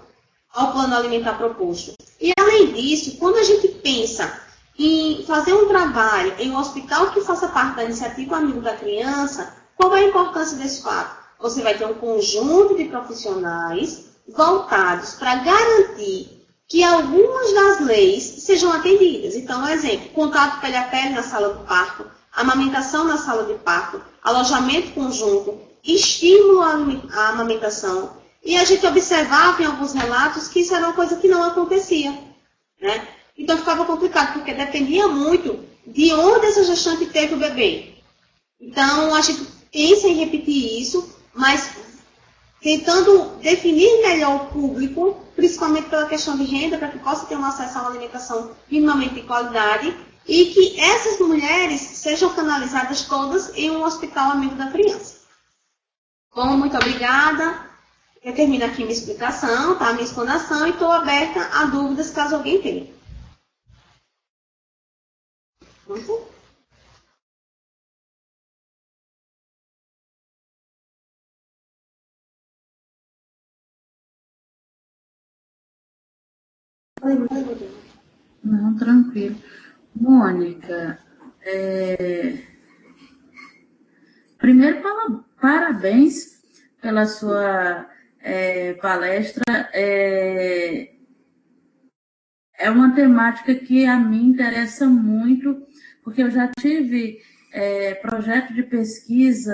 C: ao plano alimentar proposto. E, além disso, quando a gente pensa em fazer um trabalho em um hospital que faça parte da iniciativa Amigo da Criança, qual é a importância desse fato? Você vai ter um conjunto de profissionais voltados para garantir que algumas das leis sejam atendidas. Então, exemplo, contato pele a pele na sala de parto, amamentação na sala de parto, alojamento conjunto, estímulo à amamentação. E a gente observava em alguns relatos que isso era uma coisa que não acontecia, né? Então, ficava complicado, porque dependia muito de onde essa gestante teve o bebê. Então, a gente pensa em repetir isso, mas tentando definir melhor o público, principalmente pela questão de renda, para que possa ter um acesso a uma alimentação minimamente de qualidade, e que essas mulheres sejam canalizadas todas em um hospital amigo da criança. Bom, muito obrigada. Eu termino aqui minha explicação, tá? Minha explanação, e estou aberta a dúvidas caso alguém tenha.
A: Não, tranquilo. Mônica, primeiro, parabéns pela sua palestra. É uma temática que a mim interessa muito, porque eu já tive projeto de pesquisa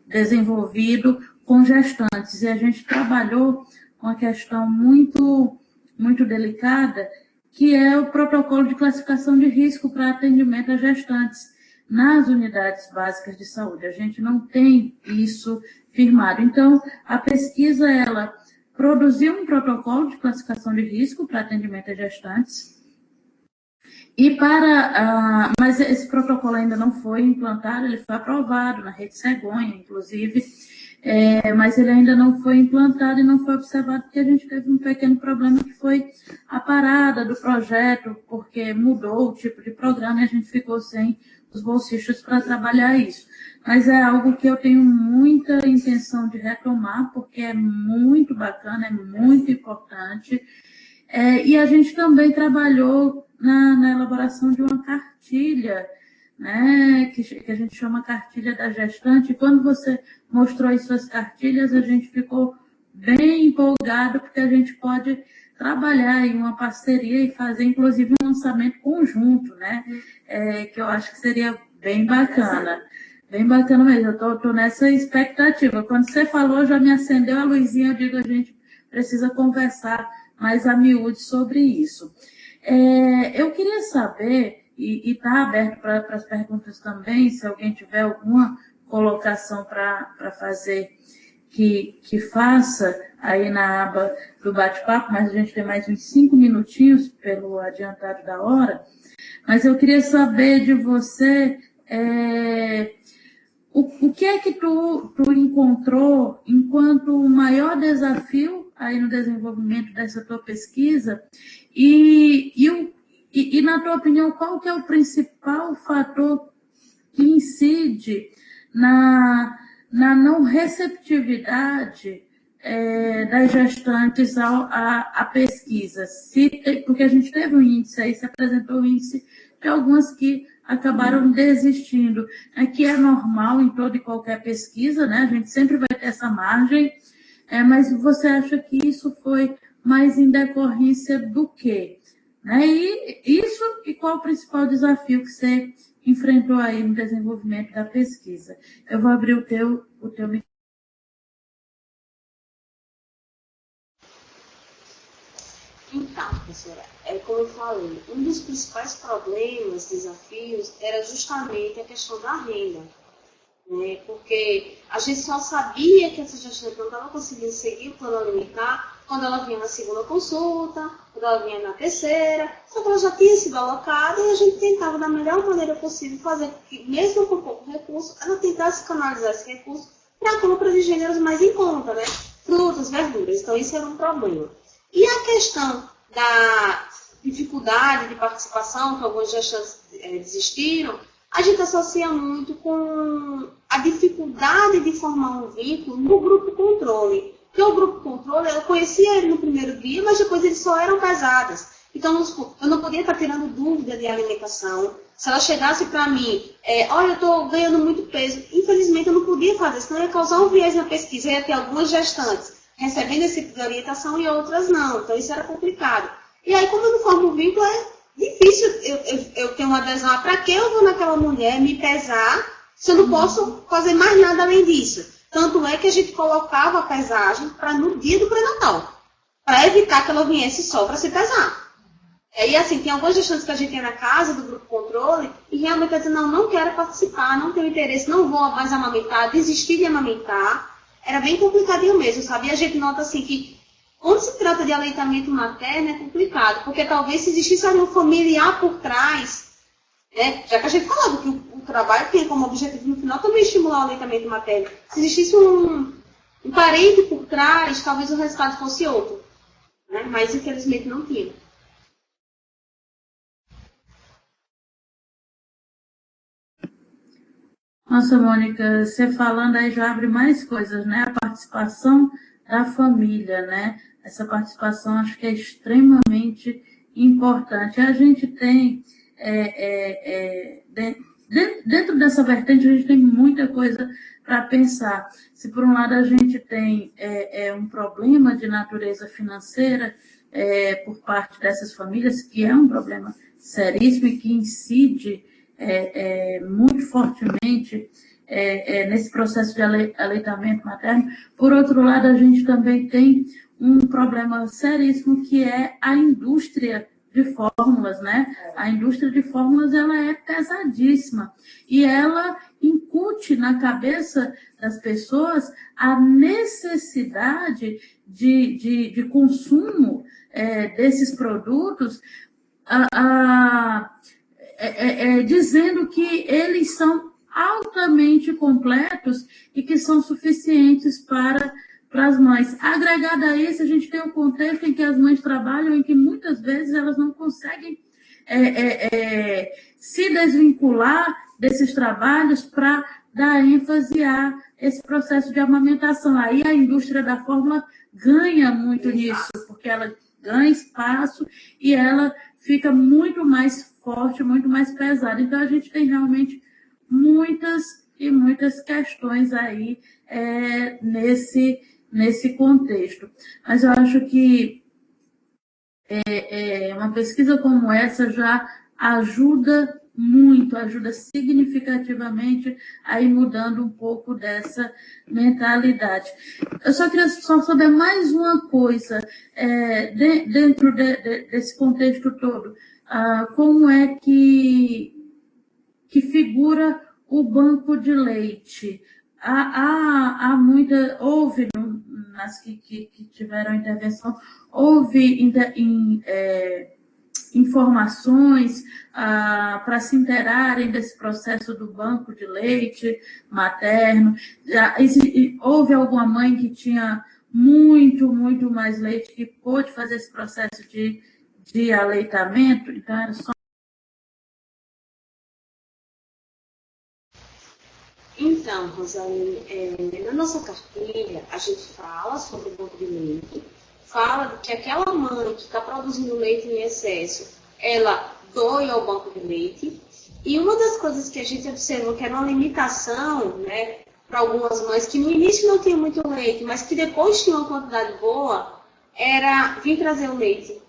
A: desenvolvido com gestantes, e a gente trabalhou com uma questão muito, muito delicada, que é o protocolo de classificação de risco para atendimento a gestantes nas unidades básicas de saúde. A gente não tem isso firmado. Então, a pesquisa, ela produziu um protocolo de classificação de risco para atendimento a gestantes, mas esse protocolo ainda não foi implantado, ele foi aprovado na Rede Cegonha, inclusive, mas ele ainda não foi implantado e não foi observado, porque a gente teve um pequeno problema, que foi a parada do projeto, porque mudou o tipo de programa e a gente ficou sem os bolsistas para trabalhar isso. Mas é algo que eu tenho muita intenção de retomar, porque é muito bacana, é muito importante. E a gente também trabalhou na elaboração de uma cartilha, né, que a gente chama cartilha da gestante. E quando você mostrou as suas cartilhas, a gente ficou bem empolgado, porque a gente pode trabalhar em uma parceria e fazer, inclusive, um lançamento conjunto, né, que eu acho que seria bem bacana. Bem bacana mesmo, eu tô nessa expectativa. Quando você falou, já me acendeu a luzinha, eu digo, a gente precisa conversar mais a miúde sobre isso. Eu queria saber, e está aberto para as perguntas também, se alguém tiver alguma colocação para fazer, que faça aí na aba do bate-papo, mas a gente tem mais uns 5 minutinhos pelo adiantado da hora. Mas eu queria saber de você o que é que tu encontrou enquanto o maior desafio aí no desenvolvimento dessa tua pesquisa, e na tua opinião, qual que é o principal fator que incide na não receptividade das gestantes à pesquisa? Porque a gente teve um índice aí, se apresentou um índice de algumas que acabaram desistindo, que é normal em toda e qualquer pesquisa, né? A gente sempre vai ter essa margem, mas você acha que isso foi mais em decorrência do quê? Né? E qual o principal desafio que você enfrentou aí no desenvolvimento da pesquisa? Eu vou abrir o teu microfone.
C: Então, professora, como eu falei, um dos principais problemas, desafios, era justamente a questão da renda. Né? Porque a gente só sabia que essa gestante não estava conseguindo seguir o plano alimentar quando ela vinha na segunda consulta, quando ela vinha na terceira, só que ela já tinha sido alocada e a gente tentava da melhor maneira possível fazer que, mesmo com pouco recurso, ela tentasse canalizar esse recurso para a compra de gêneros mais em conta, né? Frutas, verduras. Então, isso era um problema. E a questão da dificuldade de participação, que alguns gestantes desistiram, a gente associa muito com a dificuldade de formar um vínculo no grupo controle. Porque o grupo controle, eu conhecia ele no primeiro dia, mas depois eles só eram pesadas. Então, eu não podia estar tirando dúvida de alimentação. Se ela chegasse para mim, olha, eu estou ganhando muito peso, infelizmente eu não podia fazer, senão ia causar um viés na pesquisa. Ia ter algumas gestantes recebendo esse tipo de orientação e outras não. Então, isso era complicado. E aí, como eu não formo um vínculo, é difícil eu ter uma adesão. Para que eu vou naquela mulher me pesar se eu não posso fazer mais nada além disso? Tanto é que a gente colocava a pesagem para no dia do pré-natal, para evitar que ela viesse só para se pesar. E assim, tem algumas gestantes que a gente tem na casa do grupo controle e realmente ela diz, não quero participar, não tenho interesse, não vou mais amamentar, desistir de amamentar. Era bem complicadinho mesmo, sabe? E a gente nota assim que quando se trata de aleitamento materno é complicado, porque talvez se existisse algum familiar por trás, né? Já que a gente falava que o trabalho tem como objetivo no final também estimular o aleitamento materno. Se existisse um parente por trás, talvez o resultado fosse outro. Né? Mas infelizmente não tinha.
A: Nossa, Mônica, você falando aí já abre mais coisas, né? A participação da família, né? Essa participação acho que é extremamente importante. A gente tem, dentro dessa vertente, a gente tem muita coisa para pensar. Se por um lado a gente tem um problema de natureza financeira por parte dessas famílias, que é um problema seríssimo e que incide muito fortemente nesse processo de aleitamento materno. Por outro lado, a gente também tem um problema seríssimo que é a indústria de fórmulas, né? A indústria de fórmulas, ela é pesadíssima e ela incute na cabeça das pessoas a necessidade de consumo desses produtos, dizendo que eles são altamente completos e que são suficientes para as mães. Agregado a isso, a gente tem um contexto em que as mães trabalham, em que muitas vezes elas não conseguem se desvincular desses trabalhos para dar ênfase a esse processo de amamentação. Aí a indústria da fórmula ganha muito nisso, porque ela ganha espaço e ela fica muito mais forte, muito mais pesada. Então, a gente tem realmente muitas e muitas questões aí nesse contexto. Mas eu acho que uma pesquisa como essa já ajuda muito, ajuda significativamente a ir mudando um pouco dessa mentalidade. Eu só queria saber mais uma coisa, dentro desse contexto todo, como é que figura o banco de leite? Houve, nas que tiveram intervenção, houve informações para se interarem desse processo do banco de leite materno. Houve alguma mãe que tinha muito, muito mais leite que pôde fazer esse processo de aleitamento? Então, era só...
C: Então, Rosaline, na nossa cartilha, a gente fala sobre o banco de leite, fala que aquela mãe que está produzindo leite em excesso, ela doe ao banco de leite. E uma das coisas que a gente observou que era uma limitação, né, para algumas mães que no início não tinham muito leite, mas que depois tinham uma quantidade boa, era vir trazer o leite.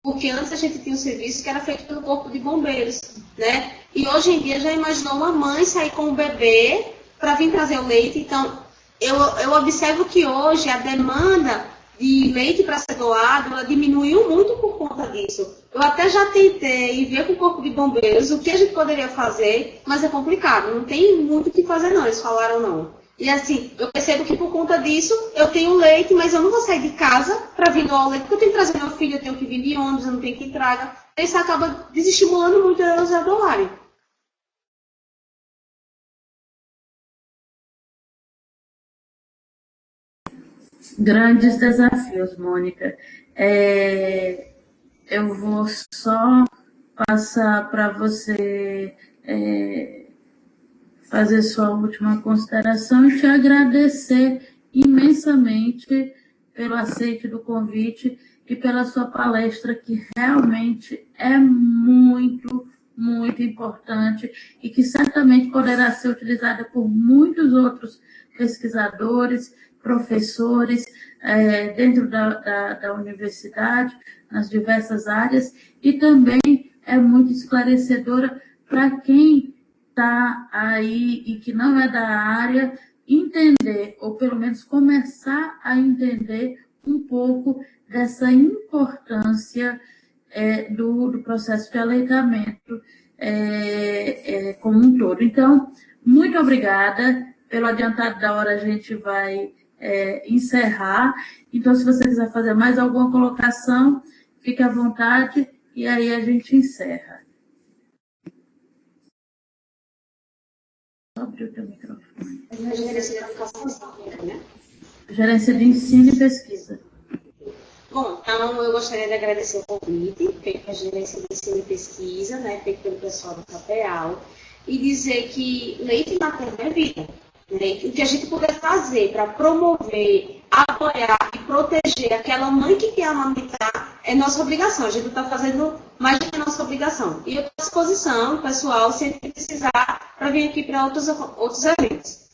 C: Porque antes a gente tinha um serviço que era feito pelo corpo de bombeiros, né? E hoje em dia já imaginou uma mãe sair com o bebê para vir trazer o leite. Então, eu observo que hoje a demanda de leite para ser doado, ela diminuiu muito por conta disso. Eu até já tentei ver com o Corpo de Bombeiros o que a gente poderia fazer, mas é complicado, não tem muito o que fazer não, eles falaram não. E assim, eu percebo que por conta disso, eu tenho leite, mas eu não vou sair de casa para vir doar o leite, porque eu tenho que trazer meu filho, eu tenho que vir de ônibus, eu não tenho que traga. Isso acaba desestimulando muito eles a doarem.
A: Grandes desafios, Mônica. Eu vou só passar para você fazer sua última consideração e te agradecer imensamente pelo aceite do convite e pela sua palestra, que realmente é muito, muito importante e que certamente poderá ser utilizada por muitos outros pesquisadores, professores, dentro da universidade, nas diversas áreas, e também é muito esclarecedora para quem está aí e que não é da área, entender, ou pelo menos começar a entender um pouco dessa importância do processo de aleitamento como um todo. Então, muito obrigada. Pelo adiantado da hora, a gente vai encerrar. Então, se você quiser fazer mais alguma colocação, fique à vontade e aí a gente encerra. Só abrir o teu microfone. Gerência de Ensino e Pesquisa.
C: Bom, então eu gostaria de agradecer o convite feito pela Gerência de Ensino e Pesquisa, feito pelo pessoal do FAPEAL, e dizer que leite materno é vida. O que a gente puder fazer para promover, apoiar e proteger aquela mãe que quer amamentar é nossa obrigação. A gente está fazendo mais do que nossa obrigação. E eu estou à disposição, pessoal, se precisar, para vir aqui para outros eventos.